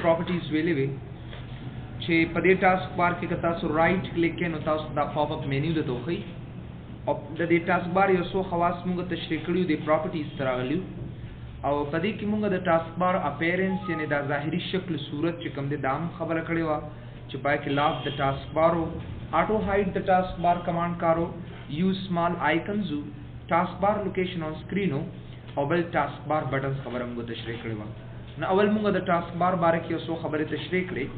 प्रॉपर्टीज वेले वे छे पदे टास्क बार के कता सो राइट क्लिक के नोता दा पॉपअप मेन्यू दे तो खई और द टास्क बार यो सो खवास मुंग तशरीह करियो दे प्रॉपर्टीज तरागलियो और पदे की मुंग द टास्क बार अपीयरेंस यानी दा ज़ाहिरी शक्ल सूरत च कम दे दाम खबर कड़ेवा छुपाए के लाभ the task bar auto hide the task bar command कारो use small icons task bar location on स्क्रीनो और बेल टास्क बार बटन्स खबर मुंग तशरीह कड़ेवा न अवल मुंग द टास्क बार बारे की सो खबर तशरीह करे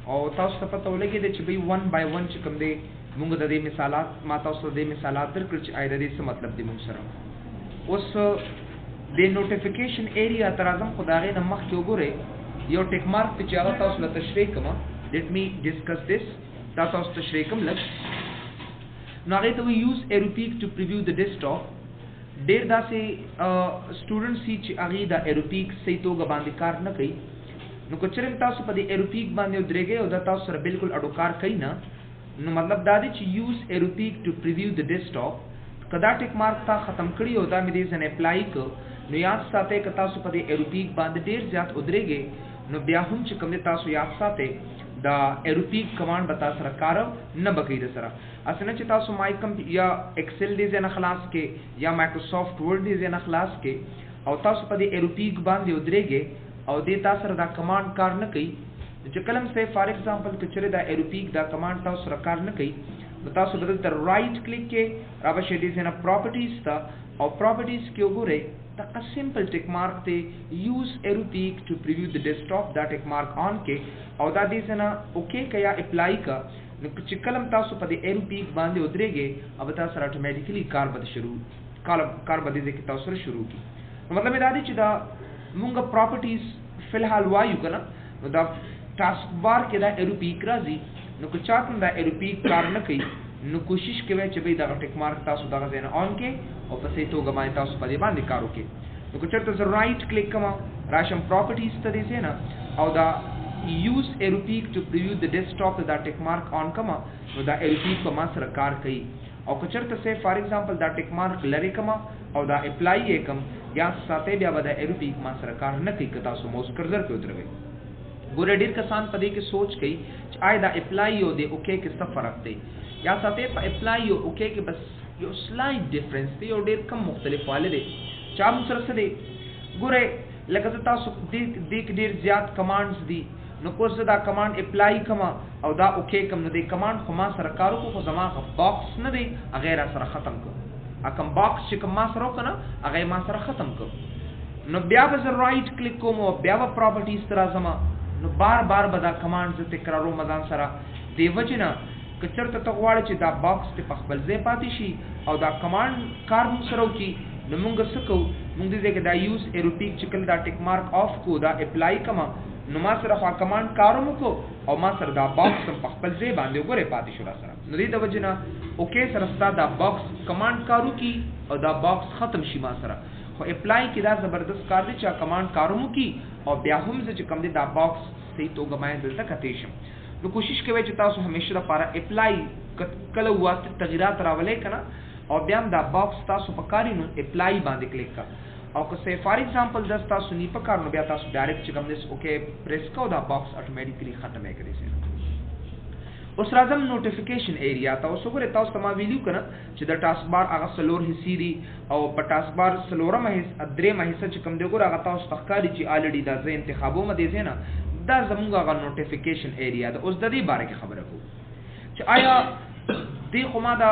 और तास पता लगे दे च बई वन बाय वन च कम दे मुंग दे मिसालात माता उस दे मिसालात दर कृच आयदा दे से मतलब दे मुंग सरा उस दे नोटिफिकेशन एरिया तराजम खुदागे न मख क्यों गोरे यो टिक मार्क पे चागा तास ल तशरीह कमा लेट मी डिस्कस दिस तास तशरीह कम लग नागे तो वी यूज एरोपीक टू प्रीव्यू द डेस्कटॉप देर दा से स्टूडेंट्स ही च आगीदा एरोपीक सही तो गबांदी कार न कई नु कचरम तासु पदी एरोपीक बांधे उद्रेगे और तासु सर बिल्कुल अडोकार कई ना नु मतलब दादी च यूज एरोपीक टू प्रीव्यू द डेस्कटॉप कदा टिक मार्क था खत्म करी होता मेरे जन अप्लाई को नु याद साथे क तासु पदी एरोपीक बांधे देर ज्यादा उद्रेगे नु ब्याहुम च कम तासु याद साथे दा एरोपीक कमांड बता सर कार न बकई द सरा असने च तासु माइकम या एक्सेल दे जन खलास के या माइक्रोसॉफ्ट वर्ड दे जन खलास के और तासु पदी एरोपीक बांधे उद्रेगे और देता सर दा कमांड कार न कई जो कलम से फॉर एग्जांपल पिक्चर दा एरोपीक दा कमांड ता सर कार न कई बता सो बदल तर राइट क्लिक के राबा शेडी से ना प्रॉपर्टीज ता और प्रॉपर्टीज के ओगोरे ता का सिंपल टिक मार्क ते यूज एरोपीक टू प्रीव्यू द डेस्कटॉप दा टिक मार्क ऑन के और दा दे से ना ओके का या अप्लाई का चिकलम ता सो पदे एरोपीक बांधे उतरेगे अब ता सर ऑटोमेटिकली कार बद शुरू कार बदे दे के ता सर शुरू की मतलब में दादी चिदा मुंगा प्रॉपर्टीज फिलहाल वायु कना दा टास्क बार के दा एरोपीक राजी नु कुचात दा एरोपीक कार न कई नु कोशिश के वे चबई दा टिक मार्क ता सुदा देना ऑन के और पसे तो गमाए ता उस पदे बांध कारो के नु कुचत तो राइट क्लिक कमा राशम प्रॉपर्टीज तदे से ना और दा यूज एरोपीक टू प्रीव्यू द डेस्कटॉप दा टिक मार्क ऑन कमा नु दा एरोपीक को मासर कार कई और कुचत से फॉर एग्जांपल दा टिक मार्क लरे कमा और दा अप्लाई एकम या साथे ब्या बदा एरोपीक मा सरकार न कई कता सो मोस कर्जर के उतरवे गोरे डीर कसान पदे के सोच कई आयदा अप्लाई यो दे ओके के सफर रखते या साथे अप्लाई यो ओके के बस यो स्लाइट डिफरेंस दे और डीर कम मुख्तलिफ वाले दे चाम सरसे दे गोरे लगता सो देख डीर ज्यादा कमांड्स दी नुकोस दा कमांड अप्लाई कमा और दा ओके कम न दे कमांड खमा सरकारों को जमा बॉक्स न दे अगैर सर खत्म को अकम बॉक्स चिकम मा सरो कना अगे मा सर खत्म को नो ब्या बज राइट क्लिक को मो ब्या प्रॉपर्टीज तरह जमा नो बार बार बदा कमांड्स ते करारो मदान सरा दे वजना कचर तगवाड़े च दा बॉक्स ते पखबल जे पातीशी और दा कमांड कार सरो की नमुंग सको मुंग दे के दा यूज एरोपीक चिकल दा टिक मार्क ऑफ को दा अप्लाई कमा नुमा सर खा कमांड कारो मुको और मा सर दा बॉक्स तम पखबल जे बांधे गोरे पाती शुरा सरा नदी द वजना ओके सरस्ता दा बॉक्स कमांड कारू की और दा बॉक्स खत्म शिमा सरा खो अप्लाई की दा जबरदस्त कार दे चा कमांड कारू मुकी और ब्याहुम से कम दे दा बॉक्स सही तो गमाए दिल तक अतेशम नु कोशिश के वे चता सो हमेशा दा पारा अप्लाई कल हुआ तगीरात रावले कना और ब्याम दा बॉक्स ता सो पकारी नु अप्लाई बांधे क्लिक का और को से फॉर एग्जांपल दस्ता सुनी पकार नु ब्या ता सो डायरेक्ट चिकम दिस ओके प्रेस का दा बॉक्स ऑटोमेटिकली खत्म है करे से उस राजम नोटिफिकेशन एरिया ता उसो करे ता तमा वीडियो कना च द टास्क बार आगा सलोर हिसीरी और पटास बार सलोरा महिस अद्रे महिस चिकम दे गोरा ता उस तखकारी ची ऑलरेडी दा जे इंतखाबों में दे देना दा जमुंगा का नोटिफिकेशन एरिया दा उस ददी बारे के खबर को च आया दे खुमा दा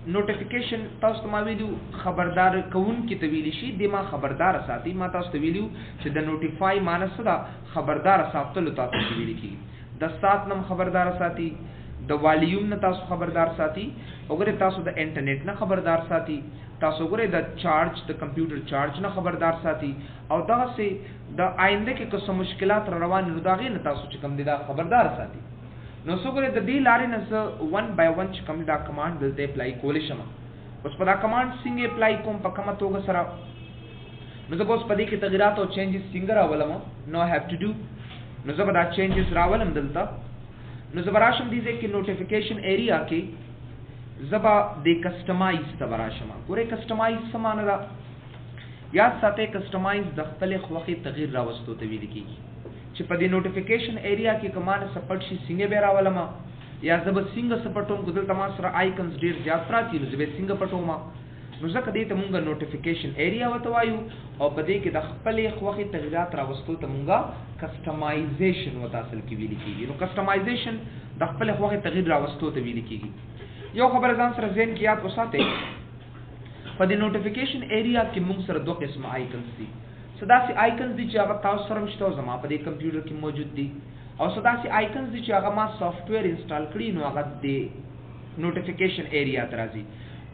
नोटिफिकेशन तास तमा वीडियो खबरदार कौन की तवीली शी दिमा खबरदार साथी मा तास तवीलियो च द नोटिफाई मानस दा खबरदार सातल ता तवीली की द सात नम खबरदार साथी द वॉल्यूम न तास खबरदार साथी अगर तास द इंटरनेट न खबरदार साथी तास अगर the charge the computer charge न खबरदार साथी और दा से द आइंदे के कुछ मुश्किलात रवान रुदागे न तास च कम दिदा खबरदार साथी नो सो करे द दी लारे न वन बाय वन च कम दा कमांड दिलते अप्लाई कोलिशमा उस पदा कमांड सिंग अप्लाई कोम पकमा तोगा सरा नो जब उस पदी के तगीरात और चेंजेस सिंगर अवलम नो हैव टू डू नो जब दा चेंजेस रावलम दिलता नो जबराशम दीजे कि नोटिफिकेशन एरिया के जबा दे कस्टमाइज तबराशमा पूरे कस्टमाइज समानरा یاد ساتئ کسٹمایز د خپل خوخي تغییر راوستو ته ویل کیږي چې په دې نوټیفیکیشن ایریا کې کمانه سپورټ شي څنګه به راولما یا زب څنګه سپورټوم ګدل تما سره آیکنز ډیر زیات پراتی نو زب څنګه پټوما نو ځکه دې ته مونږه نوټیفیکیشن ایریا وته وایو او په دې کې د خپل خوخي تغیرات راوستو ته مونږه کسٹمایزیشن وته اصل کې ویل کیږي نو کسٹمایزیشن د خپل خوخي تغییر راوستو ته ویل کیږي یو خبر ځان سره ذهن کې یاد وساتئ په دې نوټیفیکیشن ایریا کې مونږ سره دوه قسم آیکنز دي صداسي آیکنز دي چې هغه تاسو سره مشته زما په دې کمپیوټر کې موجود دي او صداسي آیکنز دي چې هغه ما سافټویر انسټال کړی نو هغه د نوټیفیکیشن ایریا ته راځي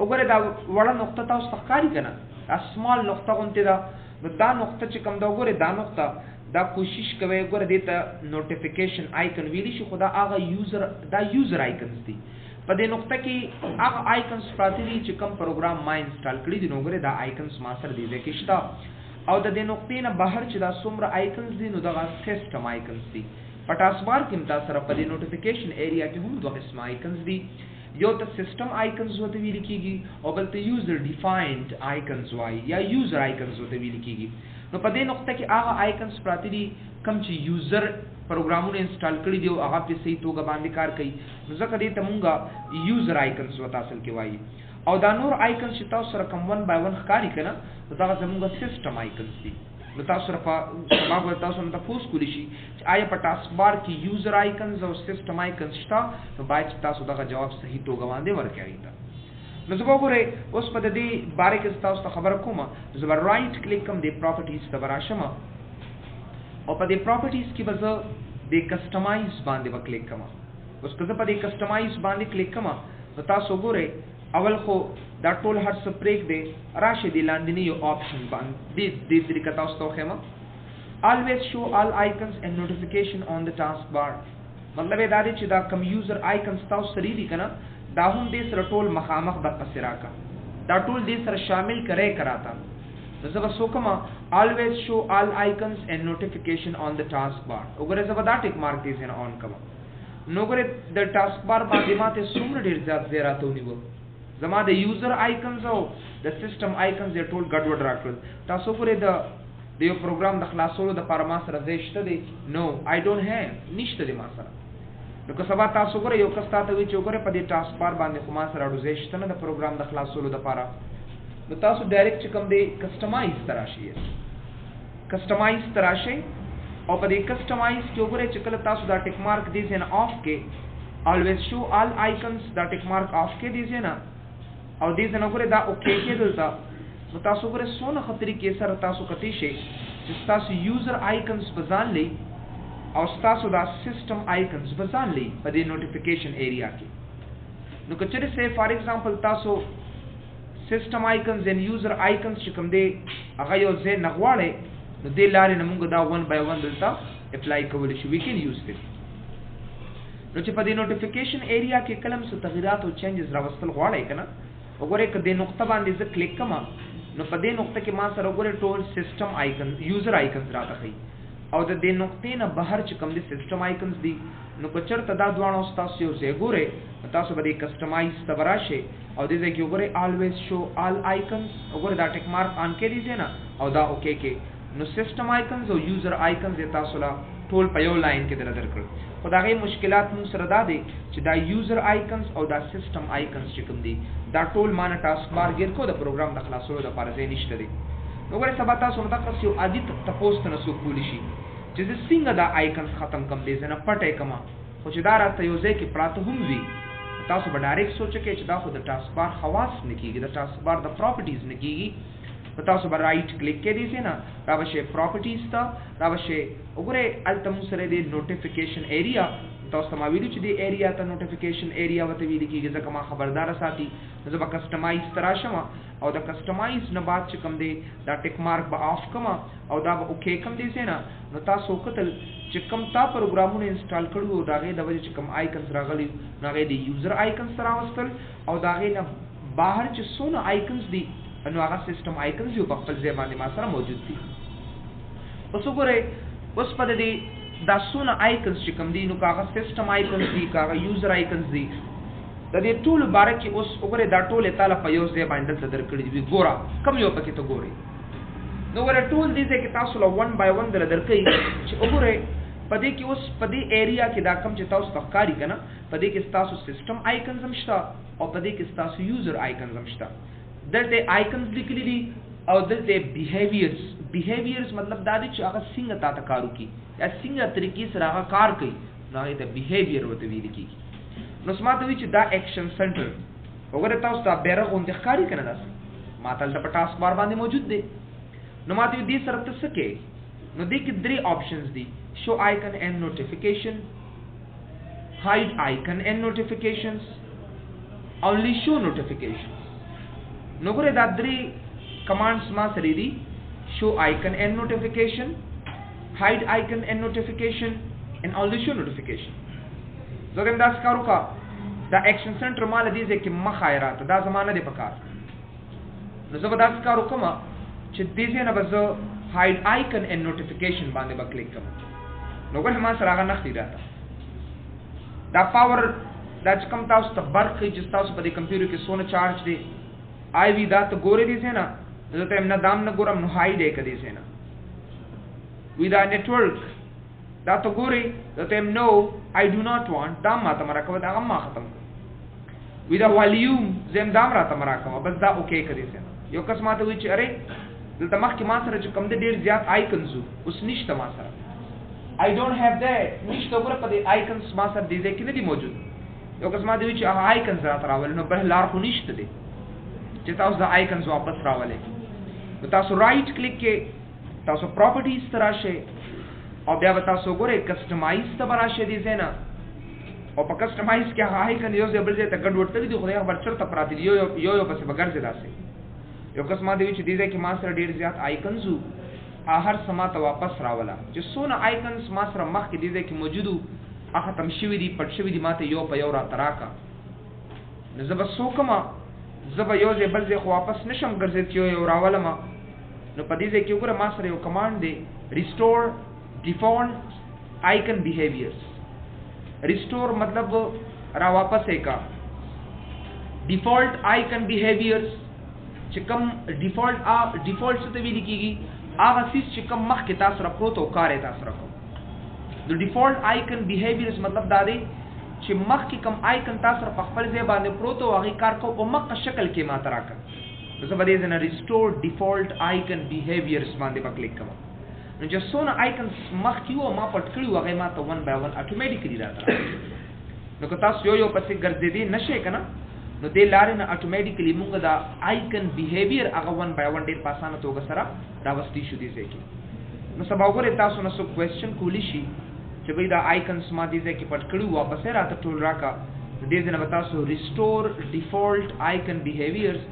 وګوره دا وړه نقطه تاسو ښکاری کنه دا سمال نقطه غونته دا نو دا نقطه چې کوم دا وګوره دا نقطه دا کوشش کوي وګوره دې ته نوټیفیکیشن آیکن ویلی شي خدا هغه یوزر آیکنز دي په دې نقطه کې هغه آیکنز پراته دي چې کوم پروګرام ما انسټال کړی دي نو وګوره دا آیکنز ما سره دي ځکه شته او د دې نقطې نه بهر چې دا څومره آیکنز دي نو دا سیستم آیکنز دي په ټاسک بار کې تاسو سره په دې نوټیفیکیشن ایریا کې هم دوه قسم آیکنز دي یو ته سیستم آیکنز وته ویل کیږي او بل ته یوزر ډیفاینډ آیکنز وای یا یوزر آیکنز وته ویل کیږي نو په دې نقطه کې هغه آیکنز پراته دي کوم چې یوزر پروګرامونه انسټال کړی دی او هغه په صحیح توګه باندې کار کوي نو ځکه دې ته مونږه یوزر آیکنز وته اصل کې وایي او دا نور آیکنز چې تاسو سره کوم ون بای ون ښکاری کنه نو دا زموږه سیستم آیکنز دي نو تاسو سره په ما تاسو نه تاسو کولی شي چې آیا په ټاسک بار کې یوزر آیکنز او سیستم آیکنز شته نو باید تاسو دا جواب صحیح توګه باندې ورکړئ نو زه وګورئ اوس په دې باره کې تاسو ته خبر کوم زه به رائټ کلیک کوم د پراپرټیز ته راشم او په دې پراپرټیز کې به زه د کسٹمایز باندې وکلیک کوم اوس که زه په دې کسٹمایز باندې کلیک کوم نو تاسو وګورئ اول خو دا ټول هر څه پریک دی راشه دی لاندې یو آپشن باندې د طریقه تاسو ته خمه always show all icons and notification on the task bar مطلب دا دی چې دا کم یوزر آیکنز تاسو سره دي کنه دا هم دې سره ټول مخامخ د قصرا کا دا ټول دې سره شامل کرے کراتا نو زه وسو کوم always show all icons and notification on the task bar وګوره زه دا ټیک مارک دې زنه اون کوم نو ګوره د ټاسک بار باندې ماته څومره ډیر زیات زیراته ونیو زما د یوزر آیکنز او د سیستم آیکنز یې ټول ګډوډ راکړل تاسو پرې د یو پروګرام د خلاصولو د پاره ما سره زیشته دي نو آی ډونټ هاف نشته دي ما سره نو که سبا تاسو ګره یو کس تاسو وی چې ګره په دې ټاسک بار باندې خو ما سره اډو زیشته نه د پروګرام د خلاصولو د پاره نو تاسو ډایرکټ کوم دی کسٹمایز تراشي کسٹمایز تراشي او په دې کسٹمایز کې وګورئ چې کله تاسو دا ټیک مارک دي زنه آف کې always show all icons دا ټیک مارک آف کې دي زنه او دې زنه وګورئ دا اوکے کې دلته نو تاسو وګورئ سونه خطرې کې سره تاسو کتی شي چې تاسو یوزر آیکنز بزان لې او تاسو دا سیستم آیکنز بزان لې په دې نوټیفیکیشن ایریا کې نو کچره سه فار ایگزامپل تاسو سیستم آیکنز ان یوزر آیکنز چې کوم دی هغه یو ځای نغواړي نو دې لارې نه موږ دا ون بای ون دلته اپلای کولی شو وی کین یوز دیٹ نو چې په دې نوټیفیکیشن ایریا کې کلم څه تغیرات او چینجز راوستل غواړي کنه وګورئ کله نقطه باندې زه کلیک کوم نو په دې نقطه کې ما سره وګورئ ټول سیستم آیکن یوزر آیکنز راځي او د دې نقطې نه بهر چې کوم دي سیستم آیکنز دي نو کچرته دا دوانو تاسو یو ځای ګورئ تاسو به دې کسٹمایز ته راشه او دې ځای کې وګورئ always show all icons وګورئ دا ټیک مارک آن کې دي نه او دا اوکے کې نو سیستم آیکنز او یوزر آیکنز تاسو لا ټول په یو لاین کې درته درکړل خدای مشکلات مون سره دا دي چې دا یوزر آیکنز او دا سیستم آیکنز چې کوم دي دا ټول مان ټاسک بار ګیر کو د پروګرام د خلاصولو لپاره ځای نشته دي وګوره سبا تاسو نو تاسو یو عادي تاسو ته نسو کولی شي چې څنګه دا آیکنز ختم کم دي زنه پټه کما خو چې دا راته یو ځای کې پراته هم وي تاسو به ډایرکټ سوچ کې چې دا خو د ټاسک بار خواص نکېږي د ټاسک بار د پراپرټیز نکېږي تاسو به رائټ کلیک کې دي نه راوشه پراپرټیز ته راوشه وګوره التم سره دی نوټیفیکیشن ایریا تاسو ما ویلو چې دی ایریا ته نوټیفیکیشن ایریا وته ویل کېږي ځکه ما خبردار ساتي زه به کسٹمایز تراشم او د کسٹمایز نه بعد چې کوم دی دا ټیک مارک به آف کما او دا به اوکے کم دي نه نو تاسو کتل چې کوم تا پروګرامونه انسټال کړو دا غي د وجه چې کوم آیکنز راغلي نو غي دی یوزر آیکنز سره واستل او دا غي نه بهر چې سونه آیکنز دي نو هغه سیستم آیکنز یو په خپل ځای باندې ما سره موجود دي اوس وګورئ اوس په دې دا سونه آیکنز چې کوم دي نو هغه سیستم آیکنز دي هغه یوزر آیکنز دي د دې ټول باره کې اوس وګورئ دا ټول تعالی په یو ځای باندې درکړي دي ګورا کم یو پکې ته ګورئ نو ور ټول دې کې تاسو له 1 by 1 درکې چې وګورئ پدې کې اوس پدې ایریا کې دا کم چې تاسو تخکاری کنه پدې کې تاسو سیستم آیکنز هم شته او پدې کې تاسو یوزر آیکنز هم شته دلته آیکنز لیکلي دي او دلته بیهیویرز مطلب دا دی چې هغه څنګه تاسو کارو کی یا څنګه طریقې سره هغه کار کوي نو ته بیهیویر وته ویل کی نو سماته وی چې دا ایکشن سنټر وګوره تاسو ته بیره غونډه ښکاری کنه دا ما تل په ټاسک بار باندې موجود دی نو ماته دې سره څه کې نو دې کې درې آپشنز دي show icon and notification hide icon and notifications only show notifications نو ګوره دا درې کمانډز ما سره دي show icon and notification hide icon and notification and only show notification زګم دا ښکارو کا دا ایکشن سنټر مال دي چې مخایرات دا زمانه دی پکار نو زه به دا ښکارو کوم چې دې نه به زه hide icon and notification باندې به کلیک کوم نو ګور ما سره هغه نختی راته دا پاور دا چې کوم تاسو ته برق چې تاسو په دې کمپیوټر کې سونه چارج دی آی وی دا ته ګورې دي نه زه ته نه دام نه ګورم نو هاید یې کدي نه وی دا نیټورک دا ته ګورې زه ته نو آی ډو ناٹ وانټ دا ما ته مرکو دا ما ختم وی دا والیوم زم دام راته مرکو بس دا اوکے کدي نه یو کس ماته وی چې اره دلته مخکې ما سره چې کوم د ډیر زیات آیکنز اوس نشته ما سره I don't have that نشته وګوره په دې آیکنز ما سره دې کې نه دي موجود یو کس ما دی چې هغه آیکنز راته راول نو بل لار خو نشته دي چې تاسو د آیکنز واپس راولې نو تاسو رائټ کلیک کې تاسو پراپرټیز ته راشئ او بیا به تاسو وګورئ کسټمایز ته به راشئ دې ځای نه او په کسټمایز کې هغه آیکن یو ځای بل ځای ته ګډوډ تللي دي خدای خبر چېرته پراته دي یو پسې به ګرځي داسې یو کس ما دی چې دې ځای کې ما سره ډېر زیات آیکنز وو هر سما ته واپس راولا چې سونه آیکنز ما سره مخکې دې ځای کې موجودو هغه ختم شوي دي پټ شوي دي ماته یو په یو راته راکړه نو زه به څه وکړم زه به یو ځای بل ځای خو واپس نشم ګرځېد چې یو راولم نو په دې ځای کې وګوره ما سره یو کمانډ دی ریسټور ډیفالټ آیکن بیهیویرز ریسټور مطلب را واپس یې کا ډیفالټ آیکن بیهیویرز چې کوم ډیفالټ څه ته ویل کېږي هغه سیس چې کوم مخکې تاسو سره پروت او کار یې تاسو سره کوم د ډیفالټ آیکن بیهیویرز مطلب دا دی چې مخکې کوم آیکن تاسو سره په خپل ځای باندې پروت او هغې کار کو په مخکې شکل کې ماته راکړه نو زه به دې ځای نه ریسټور ډیفالټ آیکن بیهیویرز باندې به کلیک کوم نو چې څونه آیکنز مخکې وو ما پټ کړي وو هغې ما ته 1 by 1 اټومیټیکلي راته نو که تاسو یو پسې ګرځېدې نه شئ که نه نو دې لارې نه اټومیټیکلی مونږ دا آیکن بیهیویر هغه 1 by 1 ډېر په اسانه توګه سره راوستی شو دې ځای کې نو سبا وګورئ تاسو نه څوک کوېسچن کولی شي چې بھئی دا آیکنز ما دې ځای کې پټ کړي وو واپس یې راته ټول راکړه نو دې ځای نه به تاسو ریسټور ډیفالټ آیکن بیهیویرز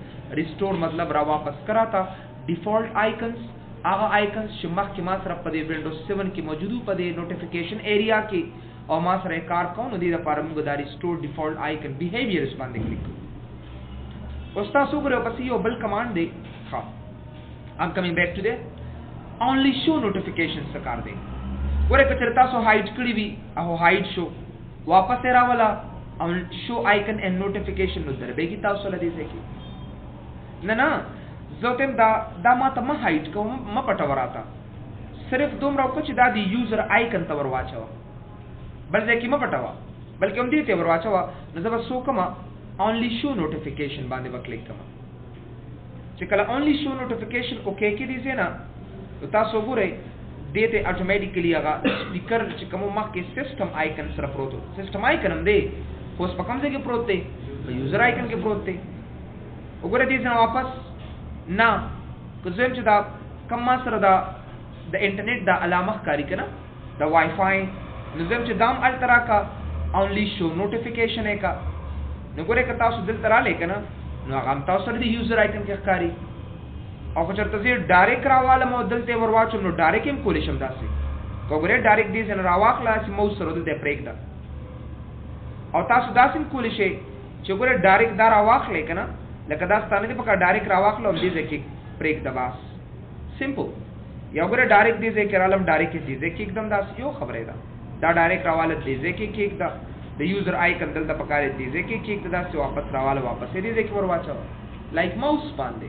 ریسټور مطلب را واپس کراته ډیفالټ آیکنز هغه آیکنز چې مخکې ما سره په دې ونډوز 7 کې موجود په دې نوټیفیکیشن ایریا کې او ما سره کار کوو نو دې لپاره موږ دا ریسټور ډیفالټ آیکن بیهیویرز باندې کلیک کوو اوس تاسو وګورئ پسې یو بل کمانډ دی ښه I'm coming back to there only show notifications څه کار دی ګورئ که چېرې تاسو هایډ کړي وي هغه هایډ شو واپس یې راوله او شو آیکن اینډ نوټیفیکیشن نو دربېږي تاسو له دې ځای کې نه زه ته دا ما ته مه هایډ کوم مه پټوه راته صرف دومره وکړه چې دا د یوزر آیکن ته ور واچوه بل ځای کې مه پټوه بلکې هم دې ته ور واچوه نو زه به څه وکړم only show notification باندې به کلیک کوم چې کله only show notification اوکې کې دي نه نو تاسو وګورئ دې ته اټومیټیکلی هغه سپیکر چې کوم مخکې سیسټم آیکن سره پروت و سیسټم آیکن هم دی خو اوس په کوم ځای کې پروت دی په یوزر آیکن کې پروت دی وګورئ دې ځای واپس نه که زه چې دا کوم ما سره د انټرنیټ دا علامه ښکاري که نه د وای فای نو زه چې دام هلته راکړه only show notification یې کا نو ګورئ که تاسو دلته رالی که نه نو هغه هم تاسو سره د یوزر آیکن کې ښکاري او که چېرته زه ډایرکټ راوالم او دلته یې ور واچوم نو ډایرکټ هم کولی شم داسې که وګورئ ډایرکټ دې ځای نه راواخله چې موس سره دلته یې پرېږده او تاسو داسې هم کولی شئ چې وګورئ ډایرکټ دا راواخلئ که نه لکه دا ستا نه دي پکار ډایرکټ راواخلو هم دې ځای کې پرېږده بس سمپل یا وګورئ ډایرکټ دې ځای کې رالم ډایرکټ یې دې ځای کې एकदम داسې یو خبره ده دا ډایرکټ راواله دې ځای کې کېږده د یوزر آیکن دلته پکار دې ځای کې کېږده داسې واپس راواله واپس یې دې ځای کې ور واچوه لایک ماوس باندې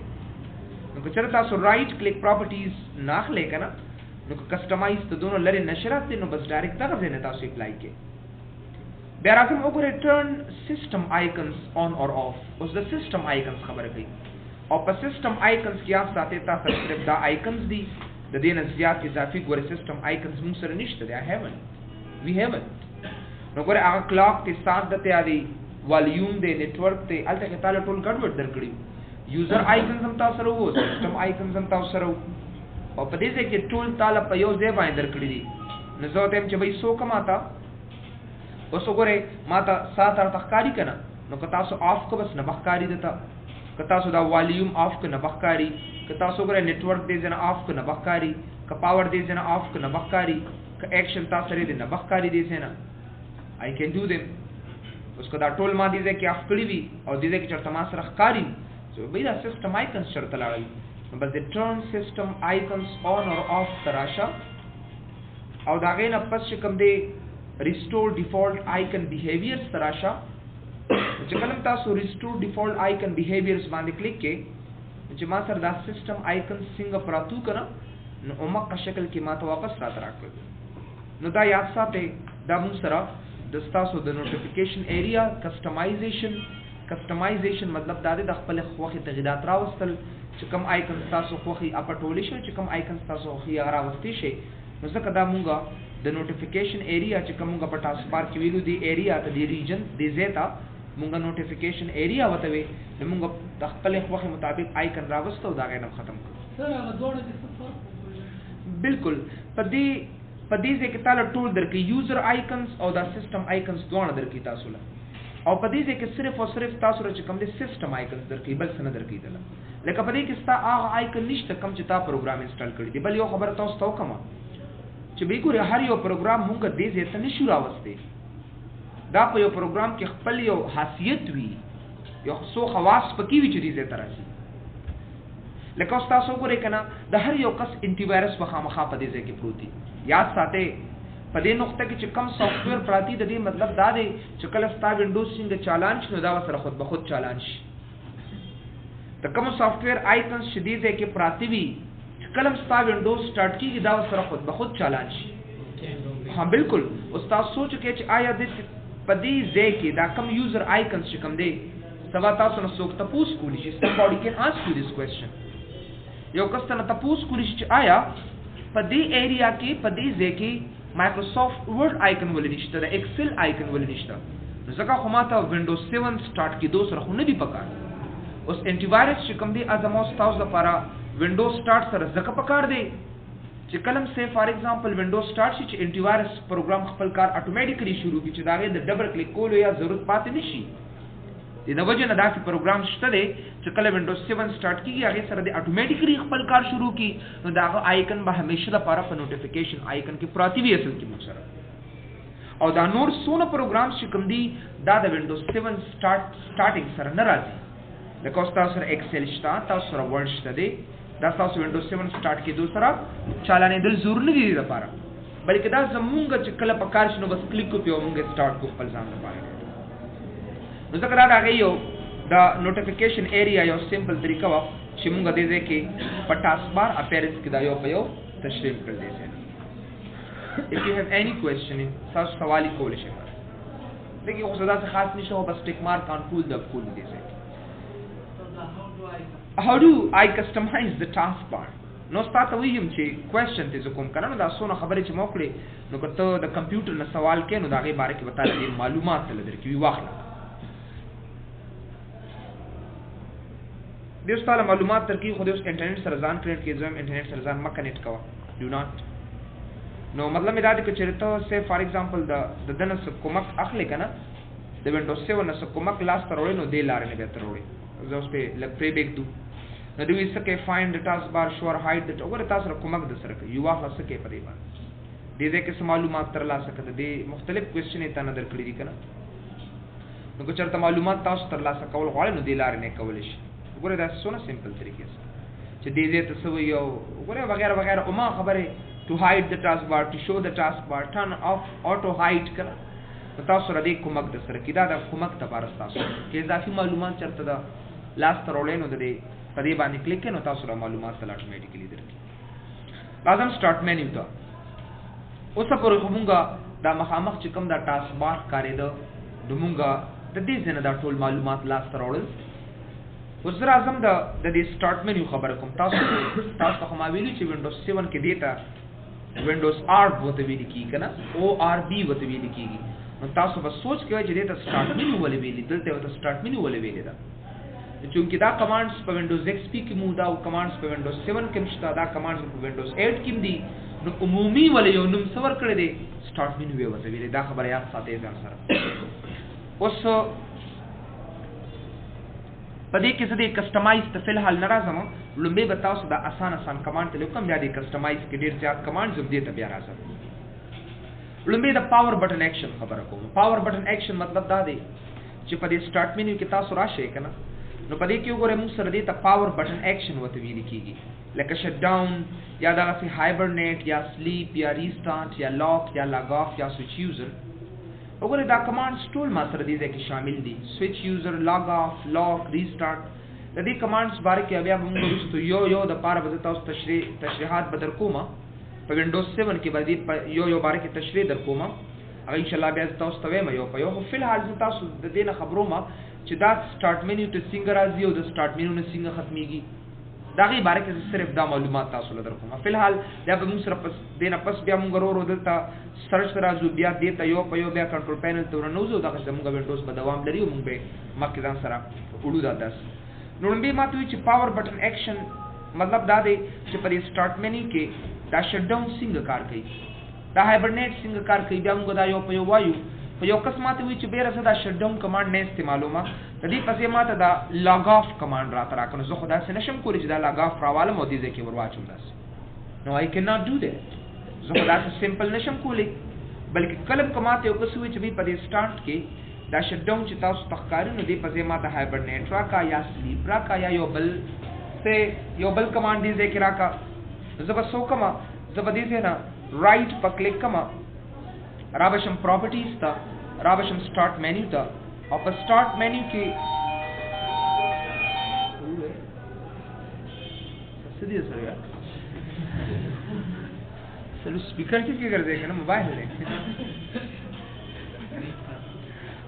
نو نو که چېرته تاسو رائټ کلیک پراپرټیز نه اخلئ که نه نو که کسټمایز د دونه لرې نشرات دی نو بس ډایرکټ دغه ځای نه تاسو اپلای کړئ. بیا راځم وګورئ ټرن سیسټم آیکنز آن اور آف. اوس د سیسټم آیکنز خبره کوي او په سیسټم آیکنز کې یاد ساتئ تاسو صرف دا آیکنز دي د دې نه زیات اضافي ګورئ سیسټم آیکنز موږ سره نشته دی. وی هیون نو ګورئ هغه کلاک دی ساعت د تیاري والیوم دی نیټورک دی هلته کې تاله ټول ګډوډ درکړي. یوزر آیکنز هم تاسو سره وو سیسټم آیکنز هم تاسو سره وو او په دې ځای کې ټول تاله په یو ځای باندې درکړي دي. نو زه ورته یم چې بھائی څوک ماته اوس وګورئ ماته ساعت راته ښکاري که نه نو که تاسو آف که بس نه به ښکاري درته که تاسو دا والیوم آف که نه به ښکاري که تاسو وګورئ نیټورک دې ځای نه آف که نه به ښکاري که پاور دې ځای نه آف که نه به ښکاري که ایکشن تاسو سره دې نه به ښکاري دې ځای نه آی کین ډو دیم. اوس که دا ټول ما دې ځای کې آف کړي وي او دې ځای کې چېرته ما سره ښکاري نو بھائی دا سیسټم آیکنز چېرته لاړئ نو بس د ټرن سیسټم آیکنز آن اور آف ته راشه او د هغې نه پس چې کوم دی ریسټور ډیفالټ آیکن بیهیویرز ته راشه. چې کله تاسو ریسټور ډیفالټ آیکن بیهیویرز باندې کلیک کړئ چې ما سره دا سیسټم آیکن څنګه پراتو که نه نو عمقه شکل کې ما ته واپس راته راکړل. نو دا یاد ساتئ دا موږ سره د ستاسو د نوټیفیکیشن ایریا کسټمایزیشن مطلب دا دی د خپلې خوښې تغییرات راوستل چې کوم آیکن تاسو خوښي اپټولی شي چې کوم آیکن تاسو خوښي هغه راوستی شي. نو ځکه دا مونږه د نوټیفیکیشن ایریا چې کوم مونږه په ټاسک بار کې ویلو دی ایریا ته دی ریجن دی ځای ته مونږه نوټیفیکیشن ایریا وته وي نو مونږه د خپلې خوښې مطابق آیکن راوستو دا غي نه ختم کړو. سر هغه دوړه د صفر بالکل په دې ځای کې تاسو ټول درکې یوزر آیکنز او دا سیسټم آیکنز دواړه درکې تاسو له او په دې ځای کې صرف او صرف تاسو چې کوم دي سیسټم آیکنز درکې بل څه نه درکې دله لکه په دې کې ستا هغه آیکن نشته کوم چې تا پروګرام انسټال کړی دی. بل یو خبره تاسو ته وکړم چې به ګورې هر یو پروګرام مونږ دې ځای ته نشو راوستي. دا په یو پروګرام کې خپل یو خاصیت وي یو څو خواص پکې وي چې دې ځای ته راشي. لکه اوس تاسو وګورئ که نه د هر یو کس انټي وایرس به خامخا په دې ځای کې پروت دي. یاد ساتئ په دې نقطه کې چې کم سافټویر پراتی د دې مطلب دا دی چې کله ستا وینډوز څنګه چالان شي نو دا ورسره خود به خود چالان شي. د کوم سافټویر آیکنز چې دې ځای کې پراتی وي چې کله ستا وینډوز سٹارټ کیږي دا ورسره خود به خود چالان شي. ها بالکل اوس تاسو سوچ وکړئ چې آیا د په دې ځای کې دا کم یوزر آیکنز چې کوم دی سبا تاسو نه څوک تپوس کولی شي. somebody can ask you this question. یو کس ته نه تپوس کولی شي چې آیا په دې ایریا کې په دې ځای کې مایکروسافټ ورډ آیکن ولې نشته د ایکسل آیکن ولې نشته نو ځکه خو ما ته وینډوز 7 سٹارټ کېدو سره خو نه دي پکار. اوس انټي وایرس چې کوم دی ازموس تاسو لپاره وینډوز سٹارټ سره ځکه پکار دی چې کلم سه فار ایگزامپل وینډوز سٹارټ شي چې انټي وایرس پروګرام خپل کار اتوماتیکلی شروع کی چې دا غي د ډبل کلیک کولو یا ضرورت پاتې نشي. د وجه نه داسې پروګرام شته دی چې کله وینډوز 7 سٹارټ کیږي هغه سره د اتوماتیکلی خپل کار شروع کی نو دا آیکن به همیشه لپاره په نوټیفیکیشن آیکن کې پراتی وي اصل کې موږ سره. او دا نور څونه پروګرامز چې کوم دي دا د وینډوز 7 سٹارټینګ سره نه راځي. لکه تاسو سره ایکسل شته تاسو سره ورډ شته دی دا تاسو وینډوز 7 سٹارټ کېدو سره چالانېدل ضرور نه دي لپاره بلکې دا زمونږ چې کله په کار شنو بس کلیک کوو موږ سٹارټ کو خپل ځان لپاره. نو ځکه دا هغه یو دا نوټیفیکیشن ایریا یو سمپل طریقه وا چې موږ دې ځای کې په ټاسک بار اپیرنس کې دا یو په یو تشریح کړل دي. if you have any question تاسو سوال کول شئ. دغه خو زړه خاص نشته او بس ټیک مارک ان کول د کول دي. how do I customize the task bar نو ستاسو ویم چې کوېشن ته کوم کنه دا سونه خبرې چې موکړي نو کته د کمپیوټر نه سوال کې نو دا غي باره کې وتاله دي معلومات تل درکې وی واخله د ستاسو معلومات ترکې خو د انټرنیټ سره ځان کریټ کې زم انټرنیټ سره ځان ما کنیکټ کوا ډو ناٹ نو مطلب دا دی چې ته سه فار ایگزامپل د دنه کومک اخلي کنه د وینډوز 7 نه کومک لاس ترولې نو دی لارې نه به ترولې زه اوس په لګ پری بیک دو نو دوی سکه فایند د ټاسک بار شور هایډ د وګوره تاسو کومک د سره یو واخله سکه په دی باندې دې دې کې معلومات تر لاسه کړه دې مختلف کوېشن ته نه درکړي دي کنه نو که چېرته معلومات تاسو تر لاسه کول غواړئ نو دې لارې نه کولای شي. وګوره دا څونه سمپل طریقې سره چې دې دې تاسو یو وګوره وغیرہ وغیرہ او ما خبره to hide the taskbar to show the taskbar turn off auto hide کړه تاسو را دې کومک د سره کیدا د کومک ته بار تاسو کې اضافي معلومات چرته دا لاس ترولې نو د په دې باندې کلیک کړئ نو تاسو را معلومات تل اتوماتیکلی درکړي. لازم سٹارټ مینیو ته اوس پورې کومګه دا مخامخ چې کوم دا ټاسک بار کارېده نو مونږه د دې ځنه دا ټول معلومات لاس ته راوړل. اوس زه راځم د دې سٹارټ مینیو خبره کوم. تاسو ته ما ویلي چې وینډوز 7 کې دیتا وینډوز آر وته ویل کیږي کنه او آر بی وته ویل کیږي. نو تاسو به سوچ کوئ چې دیتا سٹارټ مینیو ولې ویلي دلته وته سٹارټ مینیو ولې ویلي دا چونکې دا کمانډز په وینډوز ایکس پی کې مودا او کمانډز په وینډوز 7 کې مشته دا کمانډز په وینډوز 8 کې دي. نو عمومي ولې یو نوم څور کړی دی سٹارټ مینیو وته ویلي دا خبره یاد ساتئ ځان سره. اوس پدې کې څه دې کسٹمایز ته فلحال ناراضم لومبه به تاسو دا آسان کمانډ ته لیکم بیا دې کسٹمایز کې ډیر زیات کمانډز دې ته بیا راځم. لومبه د پاور بٹن ایکشن خبره کوم. پاور بٹن ایکشن مطلب دا دی چې په دې سٹارټ مینیو کې تاسو راشئ کنه نو پدې کې وګورئ موږ سره دې ته پاور بٹن ایکشن وته ویل کیږي لکه شټ ډاون یا دا سی هایبرنیټ یا سلیپ یا ریسټارټ یا لاک یا لاګ اف یا سوئچ یوزر. وګورئ دا کمانډز ټول ما سره دې کې شامل دي. سوئچ یوزر، لاګ اف، لاک، ریسټارټ. د دې کمانډز باره کې بیا موږ وروسته یو د پاره به تاسو تشریحات بدر کومه په وینډوز 7 کې باندې یو باره کې تشریح در کومه هغه ان شاء الله بیا تاسو ته وایم یو په یو. خو فلحال تاسو د دې نه خبرومه چې دا سٹارټ مینیو ته څنګه راځي او د سٹارټ مینیو نه څنګه ختميږي دا غي باره کې صرف دا معلومات تاسو لپاره کوم. فلحال دا به موږ سره پس دینه پس بیا موږ ورو دلته سرچ راځو بیا دې ته یو په یو بیا کنټرول پینل ته ورنوځو دا چې موږ وینډوز په دوام لري او موږ به مخکې ځان سره وړو دا داس. نو به ماته چې پاور بٹن ایکشن مطلب دا دی چې په دې سٹارټ مینیو کې دا شټ ډاون څنګه کار کوي دا هایبرنیټ څنګه کار کوي بیا موږ دا یو په یو وایو. په یو قسمت وی چې بیره زدا شټ ډاون کمانډ نه استعمالومه د دې پسې ماته دا لاګ اف کمانډ راته راکنه زه خدا سره نشم کولی چې دا لاګ اف راواله مو دې ځکه ورواچوم داس. نو I cannot do that. زه خدا سره سمپل نشم کولی بلکې کلم کماته یو څه وی چې په دې سٹارټ کې دا شټ ډاون چې تاسو تخکارو نو دې پسې ماته هایبرنیټ راکا یا سلیپ راکا یا یو بل کمانډ دې ځکه راکا زه به سو کما زه به دې نه رائټ په کلیک کما رابشم پراپرټیز ته رابشم سٹارټ مینیو ته او په سٹارټ مینیو کې سدي سره یا سلو سپیکر کې کر دے کنه موبایل دې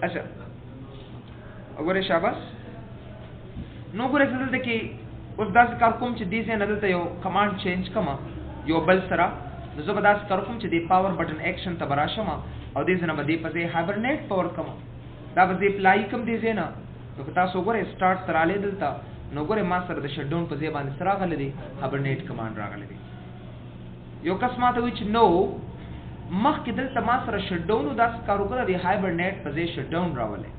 اچھا وګوره شاباش نو ګوره دلته کې اوس داسې کار کوم چې دې نه دلته یو کمانډ چینج کما یو بل سره نو زه به داسې کار کوم چې د پاور بٹن ایکشن ته براشم او دې نه به دې پځې هایبرنیټ پاور کما دا به دې اپلای کوم دې نه نو تاسو وګوره سٹارټ تراله دلته نو ګوره ما سره د شټ ډاون پځې باندې سره غل دي هایبرنیټ کمانډ راغلی دی. یو کس ماته وی چې نو مخکې دلته ما سره شټ ډاون او داسې کار وکړه د هایبرنیټ پځې شټ ډاون راولې.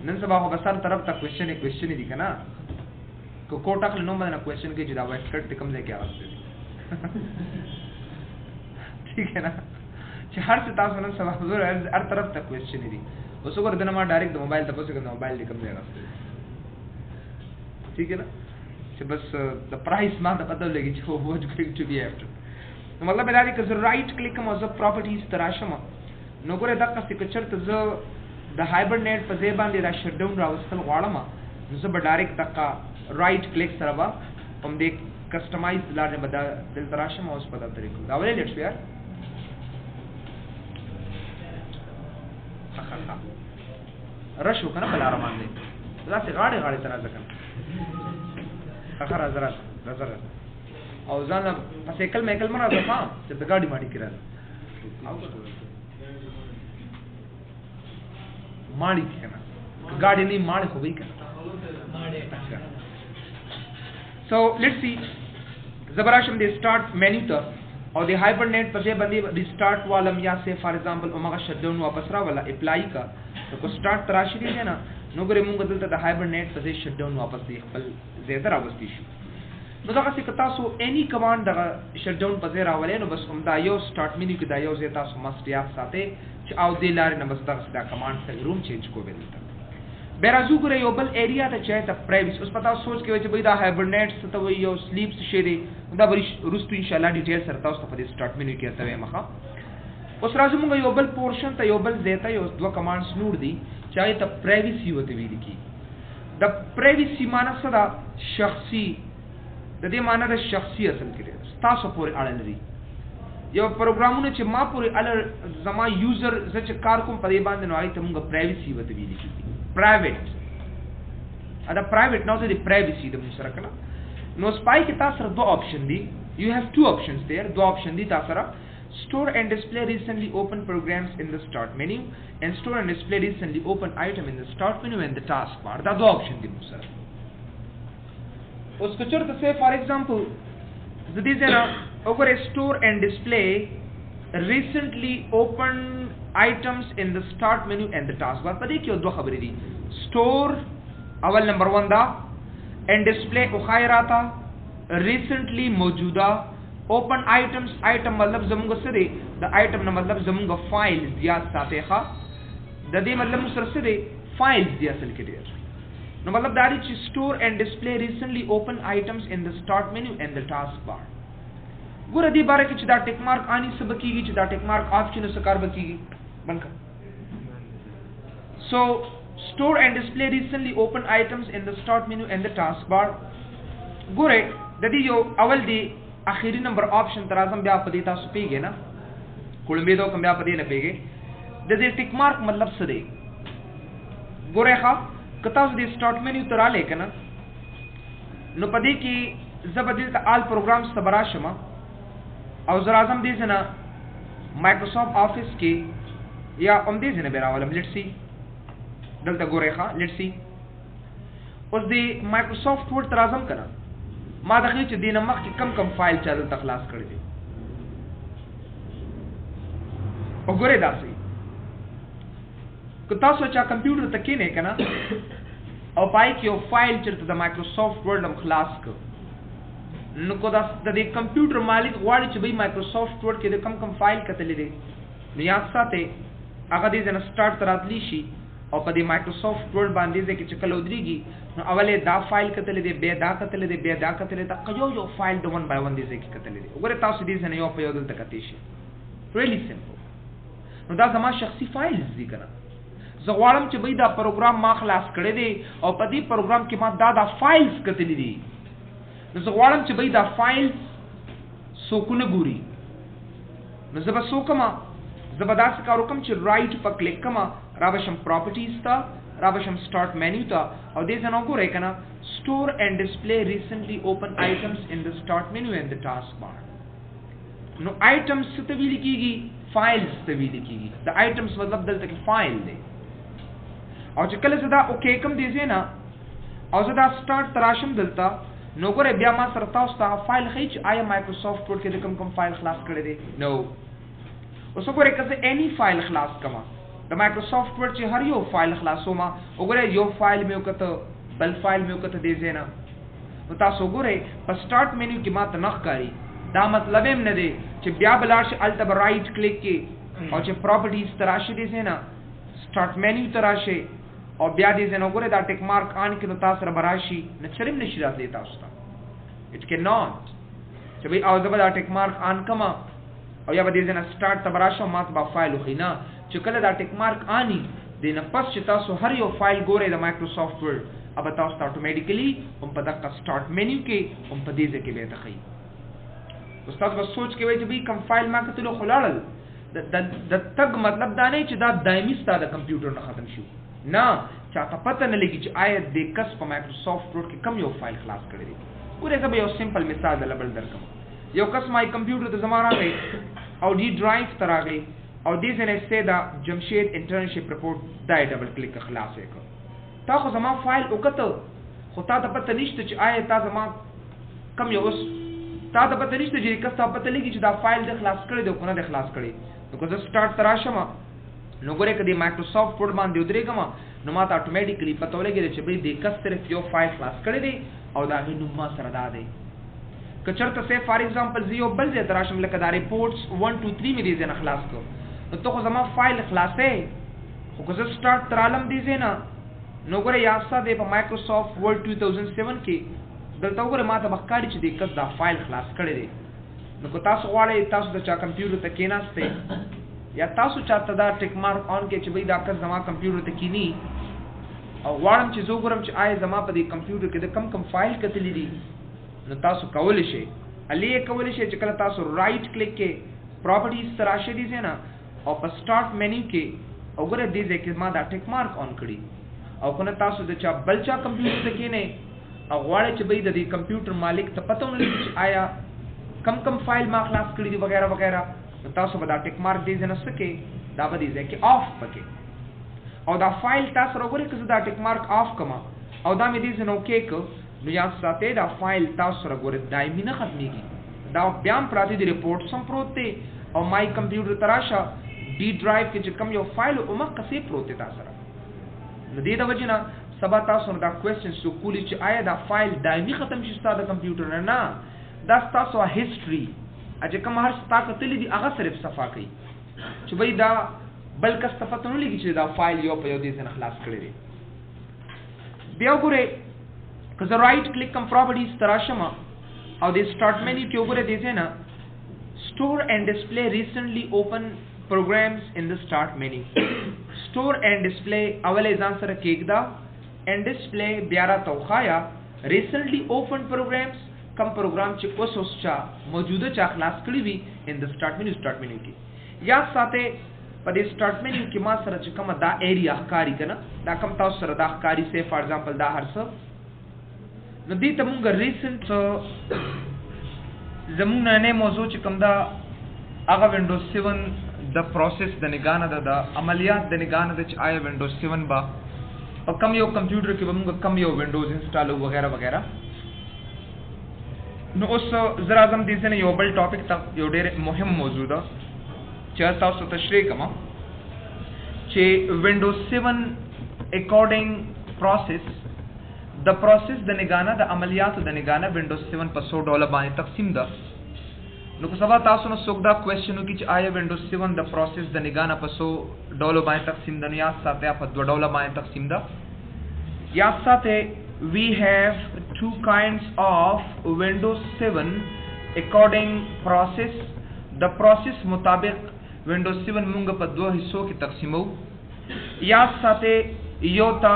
نن سبا خو بسر طرف ته کوېسچن دي کنه کو کوټه خل نو باندې کوېسچن کې چې دا وایټ کټ کم ځای کې راځي ٹھیک ہے نا چې هر څه تاسو نن سبا حضور هر طرف ته کوېسچن دي. اوس وګور دنه ما ډایرکټ د موبایل ته پوسه کوم موبایل دې کم ځای راځي ٹھیک ہے نا چې بس د پرایس ما ته پته لګي چې واټ ګوینګ ټو بی افټر. نو مطلب دا دی چې زه رائټ کلیک کوم او زه پراپرټیز تراشم نو ګوره دا څه کچر ته زه د هایبرنیټ په ځای باندې دا شټ ډاون راوستل غواړم نو زه به ډایرکټ دغه رائټ کلیک سره به هم دې کسٹمایز لارنه بدا دل تراشم اوس په دا طریقو دا ولې لیټس یار رشو کنه بل ارمان دی دا څه غاړه تر ځکه اخر حضرت نظر او ځان په سیکل میکل مرا ده ما چې د ګاډي ماډي کړه ماړی کنه ګاډي نه ماړ خو وی کنه so let's see زبراشم دې سٹارټ مینیو ته او د هایبرنیټ په ځای باندې ریسټارټ والم یا سه فار ایگزامپل اومغه شټ ډاون واپس را ولا اپلای کا نو کو سٹارټ تراشي دی نه نو ګره مونږ دلته د هایبرنیټ په ځای شټ ډاون واپس دی خپل ځای ته راوستي شو. نو دا څه کتا سو اني کمانډ د شټ ډاون په ځای راولې نو بس هم دا یو سٹارټ مینیو کې دا یو ځای تاسو مست یاد ساتي چې او دې لارې نه بس دا کمانډ ته روم چینج کوو دلته بیرازو ګره یو بل ایریا ته چای ته پرایویس اوس پتا سوچ کې چې دا هایبرنیټ څه ته وي یو سلیپس شری دا بری رستو ان شاء الله ډیټیل سره تاسو په دې سٹارټ مینیو کې ته مخه. اوس راځو موږ یو بل پورشن ته یو بل زیته یو دوه کمانډز نور دي چای ته پرایویسی وته ویل کی د پرایویسی معنی څه ده؟ شخصي. د دې معنی د شخصي اصل کې تاسو پورې اړه لري. یو پروګرامونه چې ما پورې اړه زما یوزر زه چې کار کوم په دې باندې نو هغې ته مونږ پرایویسي ورته ویلي کېږي. پرایویټ دا پرایویټ نه د پرایویسي د مونږ سره که نه. نو سپای کې تاسو سره 2 آپشن دي. یو هیو 2 آپشنز دیر. 2 آپشن دي تاسو سره. Store and display recently open programs in the start menu and store and display recently open item in the start menu and the taskbar. دا 2 آپشن دي مونږ سره. اوس که چېرته سه فار ایگزامپل زه دې ځای نه over a store and display recently open items in the start menu and the taskbar. په دې کې یو 2 خبرې دي. store اول نمبر 1 دا and display او خیراتا recently موجوده open items item مطلب زمونږ څه دی؟ د item نه مطلب زمونږ فایلز یا ساتي ښه. د دې مطلب موږ سره څه دی؟ فایلز دی اصل کې ډېر. نو مطلب دا دی چې store and display recently open items in the start menu and the taskbar. ګوره دې باره کې چې دا ټیک مارک آنی څه به کېږي چې دا ټیک مارک آف شي نو څه کار به کېږي؟ بند کړه. So store and display recently open items in the start menu and the taskbar. ګوره د دې یو اول دی اخیری نمبر آپشن تر اعظم بیا په دې تاسو پیږئ نه کوړمبې دو کوم بیا په دې نه پیږئ. د دې ټیک مارک مطلب څه دی؟ ګوره ښه که تاسو دې سټارټ منیو ته رالی که نه نو په دې کې زه به دلته آل پروګرامز ته به راشم او زه راځم دې ځای نه مایکروسافټ آفس کې یا همدې ځای نه بیا راولم. لیټ سی دلته ګورئ ښه لیټ سی اوس د مایکروسافټ ورډ ته راځم که نه ما دخلي چې دې نه مخکې کم فایل چا دلته خلاص کړی دی. وګورئ داسې که تاسو چا کمپیوټر ته کښېنئ که نه او پای کې یو فایل چېرته د مایکروسافټ ورډ هم خلاص کړ نو که د دې کمپیوټر مالک غواړي چې بھئی مایکروسافټ ورډ کې د کم فایل کتلی دی نو یاد ساتئ هغه دې ځای نه سټارټ ته راتلی شي او په دې مایکروسافټ ورډ باندې ځای کې چې کله ودرېږي نو اول دا فایل کتلی دی بیا دا کتلی دی بیا دا کتلی دی یو فایل د 1 by 1 دې ځای کې کتلی دی. وګورئ تاسو دې ځای نه یو په یو دلته کتی شي. ریلی سمپل. نو دا زما شخصي فایلز دي که نه. زه غواړم چې بھئی دا پروګرام ما خلاص کړی دی او په دې پروګرام کې ما دا فایلز کتلی دي نو زه غواړم چې بھئی دا فایلز څوک ونه ګوري نو زه به څه وکړم؟ زه به داسې کار وکړم چې رایټ په کلیک کړم را به شم پراپرټیز ته را به شم سټارټ مینیو ته او دې ځای نه وګورئ که نه سټور اینډ ډسپلی ریسنټلی اوپن آیټمز ان د سټارټ مینیو اینډ د ټاسک بار. نو آیټمز څه ته ویلې کېږي؟ فایلز ته ویلې کېږي. د آیټمز مطلب دلته کې فایل دی او چې کله زه دا اوکې کم دې ځای نه او زه دا سټارټ ته راشم دلته نو ګورئ بیا ما سره تاسو ته فایل ښیي چې آیا مایکروسافټ ورډ کې د کوم فایل خلاص کړی دی؟ نو. اوس وګورئ که زه اني فایل خلاص کړم د مایکروسافټ ورډ چې هر یو فایل خلاصوم وګورئ یو فایل مې وکړه بل فایل مې وکړه دې ځای نه نو تاسو وګورئ په سټارټ مینیو کې ماته نه ښکاري. دا مطلب هم نه دی چې بیا به لاړ شي هلته به رایټ کلیک کې او چې پراپرټیز ته راشي دې ځای نه سټارټ مینیو ته راشي او بیا دې ځای نه وګورئ دا ټیک مارک آن کړي نو تاسو سره به راشي نه چرې هم نشي راتلی تاسو ته. اټ کین ناٹ چې بھئی او زه به دا ټیک مارک آن کړم او یا به دې ځای نه سټارټ ته به راشم ما ته به فایل وښیي نه چې کله دا ټیک مارک آني دې نه پس چې تاسو هر یو فایل ګورئ د مایکروسافټ ورډ अब تاسو ته اتوماتیکلی هم په دغه سټارټ مینیو کې هم په دې ځای کې به ته ښیي. استاد به سوچ کې وایي چې بھئی کوم فایل ما کتلو خو لاړل د تګ مطلب دا نه چې دا دایمي ستا د کمپیوټر نه ختم شي نه چاته پته نه لګي چې آیا دې کس په مایکروسافټ ورډ کې کم یو فایل خلاص کړی دی. ګورئ زه به یو سمپل مثال دلته درکړم. یو کس مای کمپیوټر ته زما راغی او ډي ډرایو ته راغی او دې ځای نه یې دا جمشید انټرنشپ رپورټ دا یې ډبل کلیک خلاص یې کړ. تا خو زما فایل وکته خو تا ته پته نشته چې آیا تا زما کم یو اوس تا ته پته نشته چې کس ته پته لګي چې دا فایل دې خلاص کړی دی او که نه دی خلاص کړی. نو که زه سټارټ ته راشم نو ګورئ که دې مایکروسافټ ورډ باندې ودرېږم نو ما ته اتوماتیکلی پته ولګېده چې بھئی دې کس صرف یو فایل خلاص کړی دی او د هغې نوم ما سره دا دی. که چېرته صرف فار ایگزامپل زه یو بل ځای ته راشم لکه دا ریپورټس 1 2 3 مې دې ځای نه خلاص کړ نو ته خو زما فایل خلاصې خو که زه سټارټ ته رالم دې ځای نه نو ګورئ یاد ساتئ په مایکروسافټ ورډ 2007 کې دلته وګورئ ما ته به ښکاري چې دې کس دا فایل خلاص کړی دی. نو که تاسو غواړئ تاسو د چا کمپیوټر ته کېناستئ یا تاسو چاته دا ټیک مارک آن کې چې بھئی دا کس زما کمپیوټر ته کینی او غواړم چې زه وګورم چې آیا زما په دې کمپیوټر کې د کم فایل کتلی دي نو تاسو کولی شئ علي کولی شئ چې کله تاسو رائټ کلیک کې پراپرټیز ته راشئ دي نه او په سٹارټ مینیو کې وګوره دې ځای کې ما دا ټیک مارک آن کړی او کنه تاسو د چا بل چا کمپیوټر ته کېنئ او غواړئ چې به د دې کمپیوټر مالک ته پته ونه لګي چې آیا کم فایل ما خلاص کړی دي وغیرہ وغیرہ نو تاسو به دا ټیک مارک دې ځای نه سکے دا به دې ځای کې آف پکې او دا فایل تاسو وګورئ چې دا ټیک مارک آف کما او دا مې دې ځای نو کې نو یاد ساتئ دا فایل تاسو وګورئ دایمي نه ختميږي دا بیا هم پراته دي ریپورټ سم پروت دی او مای کمپیوټر تراشه D drive کې چې کوم یو فایل او مخ څه پروت تا سره نو دې د وجنه سبا تاسو دا کوېسچن سو کولی چې آیا دا فایل دایمي ختم شي ستاسو د کمپیوټر نه دا تاسو هیستوري چې کوم هر ستاسو تللی دی هغه صرف صفا کوي چې وای دا بل کس ته پته نه لګي چې دا فایل یو په یو دې څخه خلاص کړی دی بیا وګورئ که زه رائټ کلیک کوم پراپرټیز تراشم او د سٹارټ مینیو کې وګورئ دې څه نه store and display recently open programs in the start menu store and display اول ځان سره کېږدا and display بیا را توخایا recently open programs کم پروګرام چې اوس چا موجوده چا خلاص کړی وي in the start menu کې یا ساته په دې start menu کې ما سره چې کومه دا ایریا ښکاری کنه دا کم تاسو سره دا ښکاری سه فار ایگزامپل دا هر څه نو دې ته مونږ ریسنت زمونږ نه موضوع چې کوم دا هغه وینډوز 7 د پروسس د نگانه د عملیات د نگانه د آیا وینډوز 7 با او کم یو کمپیوټر کې موږ کم یو وینډوز انسټال وغیرہ وغیرہ نو اوس زرا اعظم دې څنګه یو بل ټاپک ته یو ډېر مهم موضوع ده چې تاسو تشریح کوم چې وینډوز 7 اکارډینګ پروسس د پروسس د نگانه د عملیات د نگانه وینډوز 7 په 100 ډالر باندې تقسیم ده نو که سبا تاسو نو څوک دا کوېسچن وکړي چې آیا وینډوز 7 د پروسس د نگانه په 100 ډالر باندې تقسیم ده یا ساته په 2 ډالر باندې تقسیم ده یا ساته we have two kinds of Windows 7 according process the process مطابق Windows 7 موږ په 2 حصو کې تقسیمو یا ساته یو تا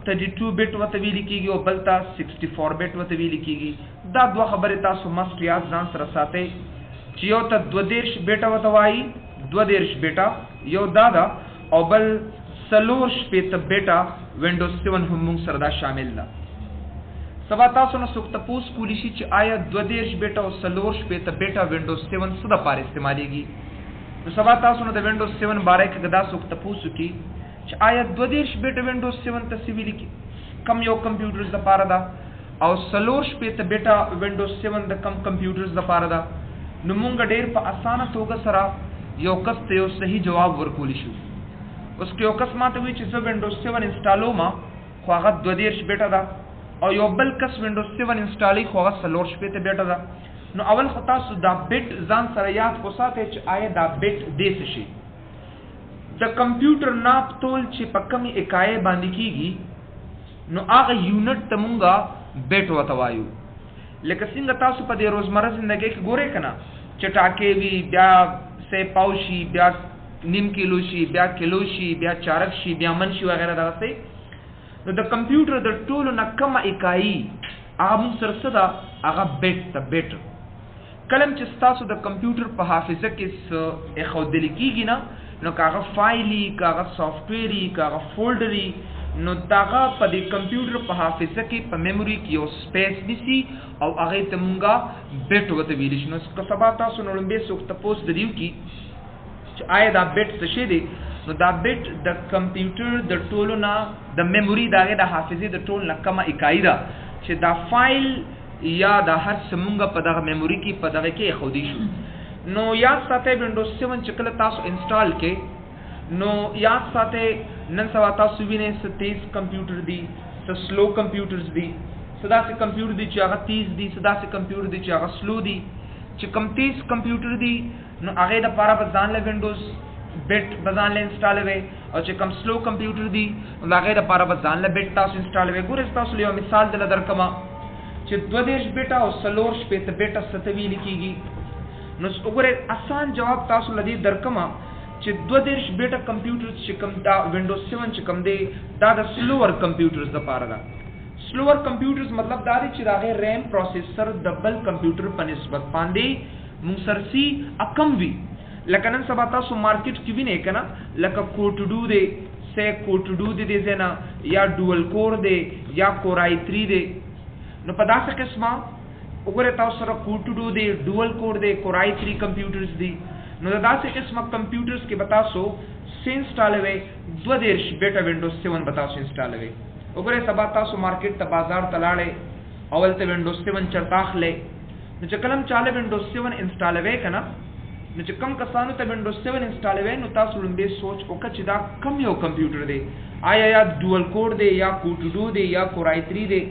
32 بیٹ وته ویل کیږي او بل تا 64 بیٹ وته ویل کیږي دا دوه خبره تاسو مست یاد ځان سره ساتئ چې یو ته 32 بیٹا وته وایي 32 بیٹا یو دا او بل 40 بیٹا وینډوز 7 هم موږ سره دا شامل ده سبا تاسو نو څوک تاسو کولی شي چې آیا 32 بیٹا او 40 بیٹا وینډوز 7 څه د پاره استعماليږي نو سبا تاسو نو د وینډوز 7 باره کې دا څوک تاسو کی چې آیا 32 بیٹا وینډوز 7 ته سی ویل کی کم یو کمپیوټرز د پاره ده او 40 بیٹا وینډوز 7 د کم کمپیوټرز د پاره ده نو مونږ ډېر په اسانه توګه سره یو کس ته یو صحیح جواب ورکول شو اوس که یو کس ماته وی چې زه وینډوز 7 انسټالوم خو هغه 32 بیٹا ده او یو بل کس وینډوز 7 انسټالي خو هغه 40 بیٹا ده نو اول خو تاسو دا بیٹ ځان سره یاد وساتئ چې آیا دا بیٹ دې څه شي د کمپیوټر ناپ تول چې په کمی اکای باندې کیږي نو هغه یونټ ته مونږه بیٹ وته وایو لکه څنګه تاسو په دې روزمره ژوندۍ کې ګورئ کنه چې ټاکې وی بیا سه پاوشي بیا نیم کیلو شي بیا کیلو شي بیا چارک شي بیا من شي وغیرہ دا څه نو د کمپیوټر د ټولو نه کم اکای هغه موږ سره څه ده هغه بیٹ ته بیٹ کلم چې تاسو د کمپیوټر په حافظه کې اخودل کیږي نه نو کاغه فایلی کاغه سافټویری کاغه فولډری نو داغه په دې کمپیوټر په حافظه کې په میموري کې یو سپیس نسی او هغه ته مونږه بیٹ وته ویل شي نو که سبا تاسو نو لمبه څوک تاسو دریو کی چې آیا دا بیٹ څه شي دی نو دا بیٹ د کمپیوټر د ټولو نه د میموري داغه د حافظه د ټول نه کمه اکای ده چې دا فایل یا دا هر څه مونږه په دغه میموري کې په دغه کې خودي شو نو یاد ساتئ وینډوز 7 چې کله تاسو انسټال کې نو یاد ساتئ نن سبا تاسو وینئ څه تیز کمپیوټر دي څه سلو کمپیوټرز دي صدا سے کمپیوټر دي چې هغه تیز دي صدا سے کمپیوټر دي چې هغه سلو دي چې کم تیز کمپیوټر دي نو هغه د لپاره ځان له وینډوز بیٹ بزان له انسټال وي او چې کم سلو کمپیوټر دي نو هغه د لپاره ځان له بیٹ تاسو انسټال وي ګورئ تاسو یو مثال دل درکما چې 32 بیٹا او 40 بیٹا ستوي لیکيږي نو وګوره آسان جواب تاسو لدی درکما چې 32 بیټه کمپیوټرز چې کوم دا وینډوز 7 چې کوم دی دا د سلوور کمپیوټرز لپاره ده. سلوور کمپیوټرز مطلب دا دی چې دا غیر ریم پروسیسر د بل کمپیوټر په نسبت باندې منسرسي کم وي. لکه نن سبا تاسو مارکیټ کې وینئ کنه لکه کوټډو دی سه کوټډو دی زینا یا ډوئل کور دی یا کورای 3 دی. نو په داسې قسمه وګوره تاسو سره کوټډو دی ډوئل کور دی کورای 3 کمپیوټرز دی. نو داسې قسمه کمپیوټرز کې به تاسو سه انسټالوي 32 بیټه وینډوز 7 به تاسو انسټالوي. وګوره سبا تاسو مارکیټ ته بازار ته لاړې اول ته وینډوز 7 چرته اخلي. نو چې کلم چاله وینډوز 7 انسټالوي کنه نو چې کم کسانو ته وینډوز 7 انسټالوي نو تاسو لومبه سوچ وکړه چې دا کم یو کمپیوټر دی آیا یا ډوئل کور دی یا کوټډو دی یا کورای 3 دی.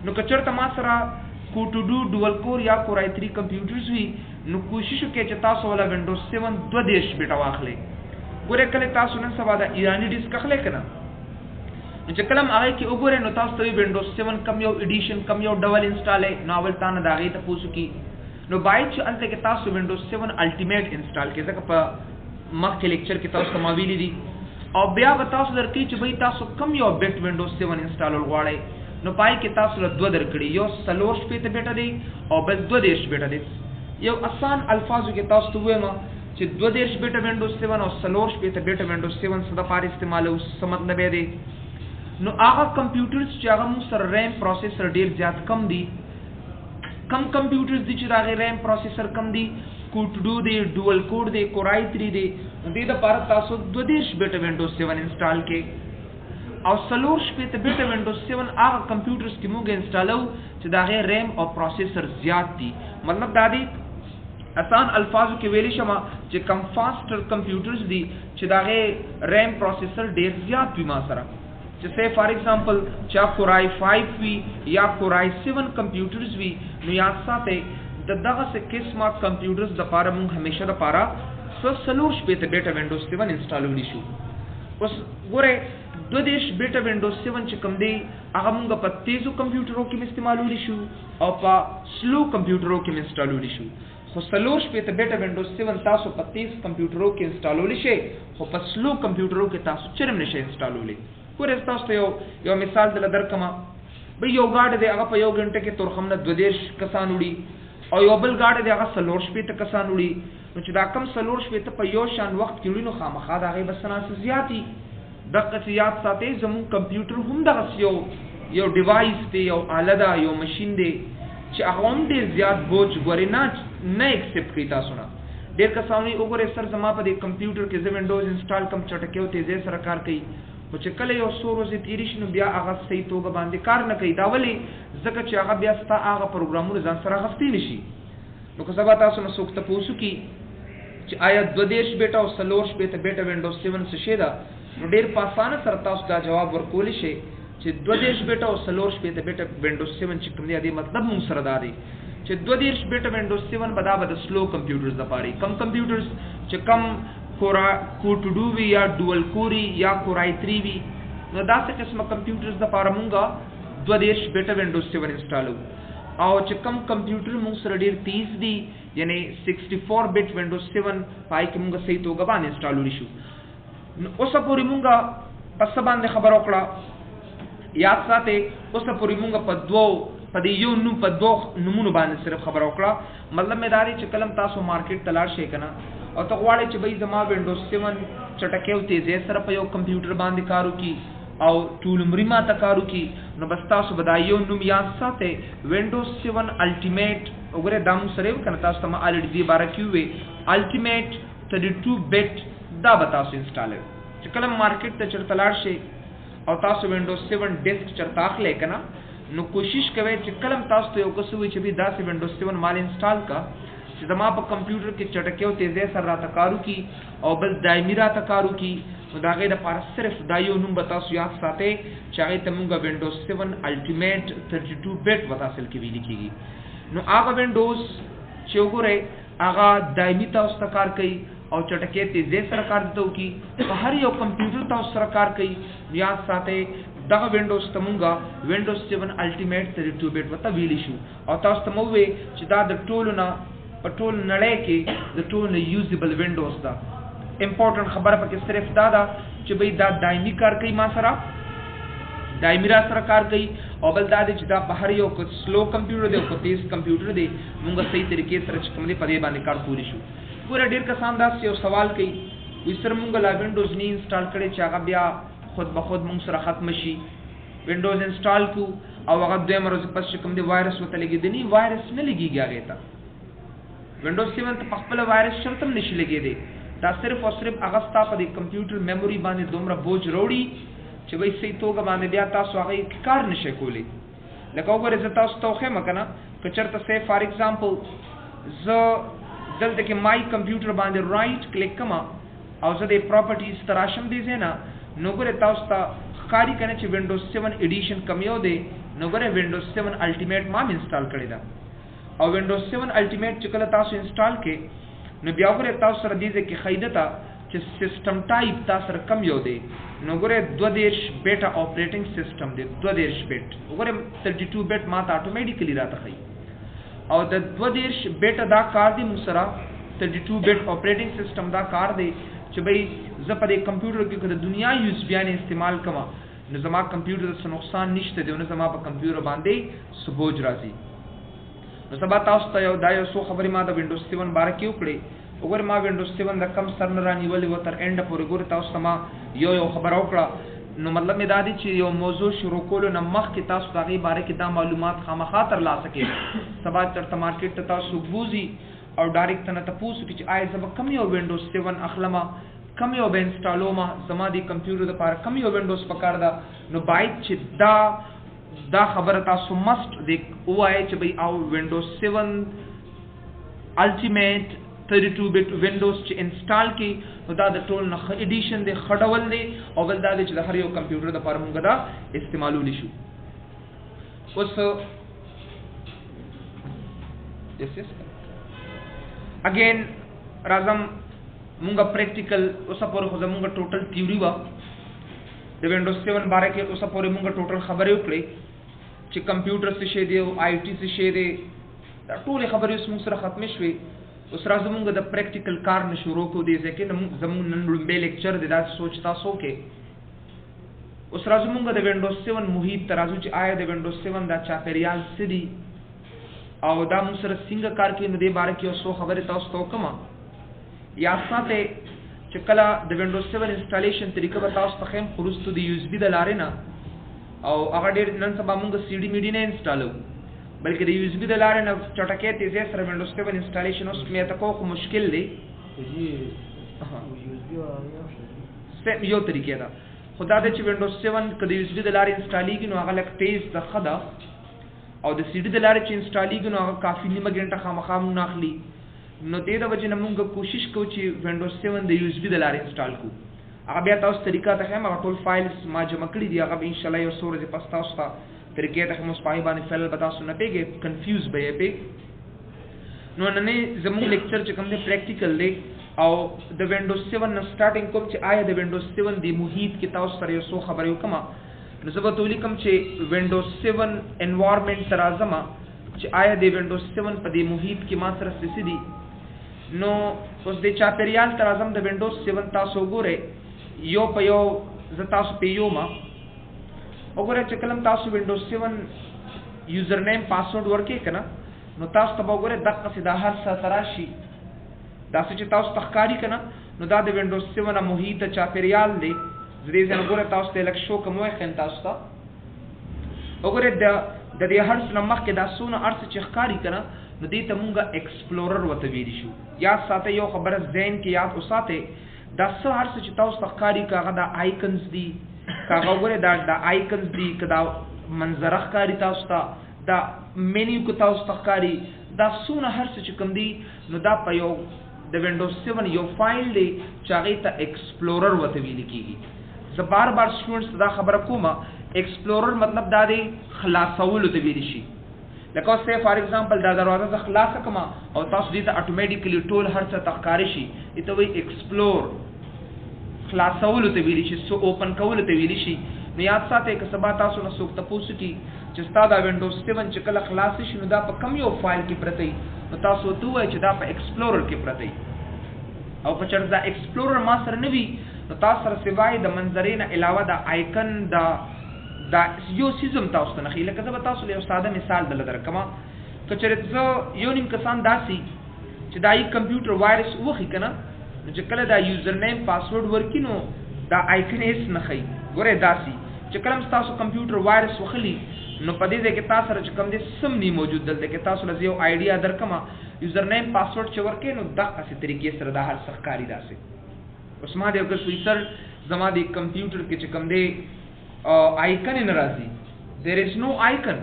نو کچرته ما سره کوټډو ډوئل کور یا کورای 3 کمپیوټرز وي نو کوشش وکړئ چې تاسو ولا وینډوز 7 32 بیټه واخلئ. ګوره کله تاسو نن سبا د ایرانی ډیسک اخلئ کنه نو چې کلم هغه کې وګورئ نو تاسو ته وینډوز 7 کم یو ایډیشن کم یو ډبل انسټالې ناول تانه داغه ته پوسو کی نو باید چې انته کې تاسو وینډوز 7 الټیمیټ انسټال کې ځکه په مخکې لیکچر کې تاسو ما ویلي دي او بیا به تاسو درکې چې به تاسو کم یو بیٹ وینډوز 7 انسټالول غواړئ نو پای کې تاسو له دوه درکړي یو سلور شپې بیٹه دی او بل 32 بیٹه دی. یو آسان الفاظو کې تاسو ته وایم چې 32 بیٹه وینډوز 7 او سلور شپې بیٹه وینډوز 7 صدا پار استعمالو څه مطلب دی. نو هغه کمپیوټرز چې هغه مو سره ریم پروسیسر ډیر زیات کم دي کم کمپیوټرز دي چې دا غیر ریم پروسیسر کم دي کوټډو دی ډوئل کور دی کورای 3 دی دې د پاره تاسو 32 بیټه وینډوز 7 انسټال کې او سلور شپې بیټه وینډوز 7 هغه کمپیوټرز کې موږ انسټالو چې دا غیر ریم او پروسیسر زیات دي. مطلب دا دی آسان الفاظو کې ویلی شمه چې کم فاسټر کمپیوټرز دي چې دا غیر ریم پروسیسر ډیر زیات وي ما سره چې say for example چا کورای 5 وی یا کورای 7 کمپیوټرز وی نو یا ساته دغه څه قسمه کمپیوټرز د لپاره موږ همیشه د لپاره سلور شپې بیٹه وینډوز 7 انسټالولی شو. اوس ګوره 32 بیٹه وینډوز 7 چې کوم دی هغه موږ په تیزو کمپیوټرو کې استعمالولی شو او په سلو کمپیوټرو کې انسټالولی شو. خو سلور شپې بیٹه وینډوز 7 تاسو په تیز کمپیوټرو کې انسټالولی شي خو په سلو کمپیوټرو کې تاسو چرم نشئ انسټالولی. ګوره تاسو ته یو مثال دل درکما به یو گاډ دی هغه په یو غنټه کې تر خمنه 22 کسان وړي او یو بل گاډ دی هغه سلور شپې کسان وړي. نو چې دا کم سلور شپې په یو شان وخت کې وړي نو خامخا دا غي بسنه زیاتی دغه یاد ساتي زمون کمپیوټر هم دغه یو ډیوایس دی یو آله ده یو ماشين دی چې هغه هم ډیر زیات بوج ګوري نه ایکسپټ کوي تاسو نه. ډیر کسان وګورئ سر زما په دې کمپیوټر کې زه وینډوز انسټال کم چټکیو تیزه سره کار کوي او چې کله یو څو ورځې تیری شي نو بیا هغه صحیح توګه باندې کار نه کوي. دا ولې ځکه چې هغه بیا ستا هغه پروګرامونه ځان سره غفتې نشي. نو که سبا تاسو نو څوک تاسو کی چې آیا 32 بیٹه او سلور شپې بیٹه وینډوز 7 څه شي دا نو ډیر په اسانه سره تاسو دا جواب ورکول شي چې 32 بیٹه او سلور شپې بیٹه وینډوز 7 چې کوم دی مطلب مون سره دا دی چې 32 بیٹه وینډوز 7 بد سلو کمپیوټرز د پاره کم کمپیوټرز چې کم کوټډو وی یا ډوئل کوری یا کورای 3 وی نو داسې قسمه کمپیوټرز د لپاره مونږه 32 بیٹه وینډوز 7 انسټالو او چې کم کمپیوټر مونږ سره ډیر تیز دي یعنی 64 بیٹ وینډوز 7 پای کې مونږه صحیح توګه باندې انسټالول شو. نو اوس پورې مونږه پس باندې خبر وکړه یاد ساتئ اوس پورې مونږه په دې یو نو په دوه نمونه باندې صرف خبر وکړه. مطلب مې داري چې کلم تاسو مارکیټ تلار شي کنه او ته غواړئ چې به زما وینډوز 7 چټکیو تیزه سره په یو کمپیوټر باندې کارو کی او ټول عمر ما ته کارو کی نو بس تاسو بدایو نوم یاد ساتئ وینډوز 7 الټیمیټ وګوره دا مو سره کنه تاسو ته الریډي دی بار کیوې الټیمیټ 32 بیٹ دا به تاسو انسټالر چې کلم مارکیټ ته چرته لاړ شي او تاسو وینډوز 7 ډیسک چرته اخلئ کنه نو کوشش کوئ چې کلم تاسو ته یو کسوي چې به داسې وینډوز 7 مال انسټال کا چې زما په کمپیوټر کې چټکیو تیزه سره راته کارو کی او بل دایمي راته کارو کی نو دا غي د پاره صرف دا یو نوم به تاسو یاد ساتئ چې هغه ته موږ وینډوز 7 الټیمیټ 32 بیٹ وتاصل کې ویل کیږي. نو هغه وینډوز چې وګورئ هغه دایمي تاسو ته کار کوي او چټکې تیزه سره کار دیته کی په هر یو کمپیوټر تاسو سره کار کوي. یاد ساتئ دغه وینډوز ته مونږه وینډوز 7 الټیمیټ 32 بیٹ وته ویلی شو او تاسو ته مو وی چې دا د ټولو نه په ټول نړۍ کې د ټول یوزیبل وینډوز دا امپورټنٹ خبره پکې صرف دا ده چې بھئی دا دایمي کار کوي ما سره دایمي را سره کار کوي او بل دا چې دا په هر یو کو سلو کمپیوټر دی او کو تیز کمپیوټر دی موږ صحیح طریقې سره چې کوم دی په دې باندې کار کولی شو ګوره ډیر کسان دا یو سوال کوي وي سره موږ لا وینډوز نه انسټال کړي چې هغه بیا خود به خود موږ سره ختم شي وینډوز انسټال کو او هغه دویم ورځ پس چې کوم دی وایرس وته لګیدنی وایرس نه لګیږي هغه ته وینډوز 7 ته خپل وایرس شرط هم نشي لګیدي دا صرف او صرف هغه ستاسو د کمپیوټر میموري باندې دومره بوج وروړي چې وایي صحیح توګه باندې بیا تاسو هغه کار نشئ کولی لکه وګورئ زه تاسو ته وښیم که نه که چېرته سې فار ایگزامپل زه دلته کې مای کمپیوټر باندې رایټ کلیک کوم او زه د پراپرټیز ته راشم دې ځای نه نو ګورئ تاسو ته ښکاري که نه چې وینډوز 7 ایډیشن کم یو دی نو ګورئ وینډوز 7 الټیمیټ ما هم انسټال کړې ده او وینډوز 7 الټیمیټ چې کله تاسو انسټال کې نو بیا وګورئ تاسو سره دې ځای کې ښایي ته چې سیسټم ټایپ تاسو سره کم یو دی نو ګورئ 32 بیټا اپریټنګ سیسټم دی 32 بیٹ وګورئ 32 بیٹ ما ته اتوماتیکلی راته ښایي او د 32 بیټ دا کار دی موږ سره 32 بیٹ اپریټنګ سیسټم دا کار دی چې بھئی زه په دې کمپیوټر کې د دنیا یوز بیان استعمال کوم نو زما کمپیوټر څه نقصان نشته دی نو زما په کمپیوټر باندې سبوج راځي نو سبا تاسو ته یو څو خبرې ما د وینډوز 7 باره کې وکړې وګوره ما وینډوز 7 د کم سر نه رانیولې وه تر اینډ پورې ګوره تاسو ته ما یو خبره وکړه نو مطلب مې دا دی چې یو موضوع شروع کولو نه مخکې تاسو د هغې باره کې دا معلومات خامخا ترلاسه کړئ سبا چېرته مارکیټ ته تاسو بوځي او ډایرکټ ته نه تپوس وکړي چې آیا زه به کوم یو وینډوز 7 اخلمه کوم یو به انسټالومه زما د کمپیوټر دپاره کوم یو وینډوز پکار ده نو باید چې دا خبره تاسو مست ووایئ چې بھئی او وینډوز 7 الټیمیټ 32 بیٹ وینډوز چې انسټال کی نو دا د ټول نه ایډیشن دی خډول دی او بل دا چې د هر یو کمپیوټر د لپاره مونږ دا استعمالولی شو اوس یس اگین راځم مونږه پریکټیکل اوسه پورې خو زمونږ ټوټل تیوري وه د وینډوز 7 باره کې اوسه پورې مونږ ټوټل خبرې وکړې چې کمپیوټر څه شی دی او آی ټي څه شی دی دا ټولې خبرې اوس مونږ سره ختمې شوې اوس راځو مونږ د پریکټیکل کار نه شروع کوو دې ځای کې زمونږ نن لومبی لیکچر دی دا سوچ تاسو وکړئ اوس راځو مونږ د وینډوز 7 محیط ته راځو چې آیا د وینډوز 7 دا چاپېریال څه دي او دا مونږ سره څنګه کار کوي نو دې باره کې یو څو خبرې تاسو ته وکړم یاد ساتئ چې کله د وینډوز 7 انسټالیشن طریقه به تاسو ته ښیم خو وروستو د یو ایس بي د لارې نه او هغه ډېر نن سبا مونږ سی ډي میډي نه انسټالوو بلکې د یو ایس بي د لارې نه چټکۍ تیزۍ سره وینډوز 7 انسټالیشن اوس مې ته کوو خو مشکل دی یو طریقې ده خو دا دی چې وینډوز 7 که د یو ایس بي د لارې انسټالیږي نو هغه لږ تیز ده ښه ده او د سی ډي د لارې چې انسټالیږي نو هغه کافي نیمه ګنټه خامخا مونږ نه اخلي نو دې د وجې نه مونږ کوشش کوو چې وینډوز 7 د یو ایس بي د لارې انسټال کړو هغه بیا تاسو طریقه ته ښیم هغه ټول فایلز ما جمع کړي دي هغه به انشاءالله یو څو ورځې پس تاسو ته طریقې ته ښیم اوس په هغې باندې فعل به تاسو نه پوهېږئ کنفیوز به یې پوهېږئ نو نننۍ زموږ لیکچر چې کوم دی پریکټیکل دی او د وینډوز 7 نه سټارټینګ کوم چې آیا د وینډوز 7 د محیط کې تاسو سره یو څو خبرې وکړم نو زه به ته ولیکم چې وینډوز 7 انوایرمنټ ته راځم چې آیا د وینډوز 7 په دې محیط کې ما سره څه دي نو اوس د چاپېریال ته راځم د وینډوز 7 تاسو وګورئ یو په یو زه تاسو پې یوم وګورئ چې کله تاسو وینډوز 7 یوزر نیم پاسورډ ورکړئ که نه نو تاسو ته به وګورئ دقسې دا هر څه ته راشي داسې چې تاسو ته ښکاري که نه نو دا د وینډوز 7 محیط چاپېریال دی زه دې ځای نه ګوره تاسو ته لږ شو کوم وښیم تاسو ته وګورئ د دې هر څه نه مخکې دا څونه هر څه چې ښکاري که نه نو دې ته مونږ ایکسپلورر ورته ویلی شو یاد ساتئ یو خبره ذهن کې یاد وساتئ دا څه هر څه چې تاسو ته ښکاري که هغه دا آیکنز دي که هغه وګورئ دا آیکنز دي که دا منظره ښکاري تاسو ته دا مینیو که تاسو ته ښکاري دا څونه هر څه چې کوم دي نو دا په یو د وینډوز 7 یو فایل دی چې هغې ته ایکسپلورر ورته ویلی کېږي زه بار سټوډنټس ته دا خبره کوم ایکسپلورر مطلب دا دی خلاصولو ته ویلی شي لکه اوس فار ایگزامپل دا دروازه زه خلاصه کړم او تاسو دې ته اتوماتیکلی ټول هر څه ته ښکاره شي دې ته وایي ایکسپلور خلاصولو ته ویلی شي سو اوپن کولو ته ویلی شي نو یاد ساتئ که سبا تاسو نه څوک تپوس کړي چې ستا دا وینډوز 7 چې کله خلاص شي نو دا په کوم یو فایل کې پرته نو تاسو ورته ووایئ چې دا په ایکسپلورر کې پرته او که چېرته دا ایکسپلورر ما سره نه وي نو تاسو سره سوای د منظرې نه علاوه د آیکن دا یو څیز هم تاسو ته نه ښیي. لکه زه به تاسو له یو ساده مثال دله درکړم. که چېرته زه یو نیم کسان داسې چې دا یې کمپیوټر وایرس وښي که نه، نو چې کله دا یوزر نیم پاسورډ ورکړي نو دا آیکن هېڅ نه ښیي. ګورئ داسې چې کله هم ستاسو کمپیوټر وایرس وښلي نو په دې ځای کې تاسو سره چې کوم دی سم نه موجود دلته کې تاسو له زه یو آیډیا درکړم یوزر نیم پاسورډ چې ورکړئ نو دغسې طریقې سره دا هر څه ښکاري داسې. اوس ما د یو کس وایي سر زما د کمپیوټر کې چې کوم دی آیکن یې نه راځي. دیر از نو آیکن.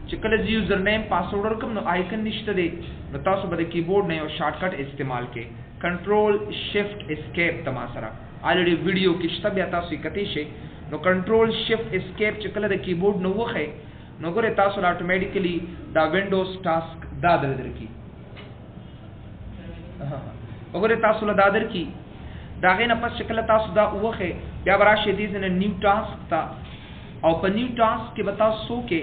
چې کله زه یوزر نیم پاسورډ ورکړم نو آیکن نشته دی، نو تاسو به د کیبورډ نه یو شارټکټ استعمال کړئ، کنټرول شفټ اسکیپ ته ما سره الریډي ویډیو کې شته، بیا تاسو یې کتی شئ. نو کنټرول شفټ اسکیپ چې کله د کیبورډ نه وښئ نو ګورئ تاسو له اټومیټیکلی دا وینډوز ټاسک دا درکړي. وګورئ تاسو له دا درکړي. د هغې نه پس چې کله تاسو دا ووښئ بیا به راشئ دې ځای نه نیو ټاسک ته، او په نیو ټاسک کې به تاسو څه وکړئ،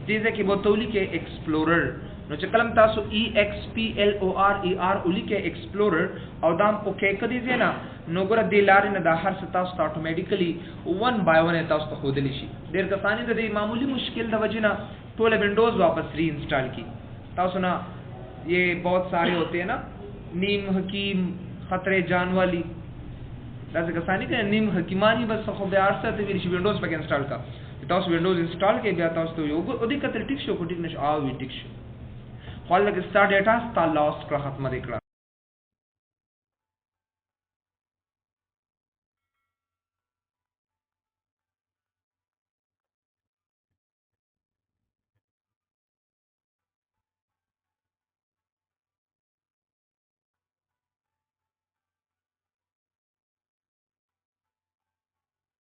دې ځای کې به ورته ولیکئ ایکسپلورر. نو چې کله تاسو EXPLORER ولیکئ ایکسپلورر او دا هم اوکې که دې ځای نه، نو ګوره دې لارې نه دا هر څه تاسو ته اټومیټیکلی 1 by 1 تاسو ته ښودلی شي. ډېر کسان د دې معمولی مشکل د وجې نه ټوله ونډوز واپس ری انسټال کی. تاسو نه یہ بہت سارے ہوتے ہیں نا نیم حکیم خطرے جان والی داسې کسان دي که نیم حکیمانی بس خو بیا هر څه ته ویلی شي ونډوز پکې انسټال کا. تاسو ونډوز انسټال کړئ بیا تاسو ته یو دې کتل ټیک شو خو ټیک نه شو او وی ټیک شو خو لکه ستا ډیټا ستا لاس کړه ختمه دې کړه.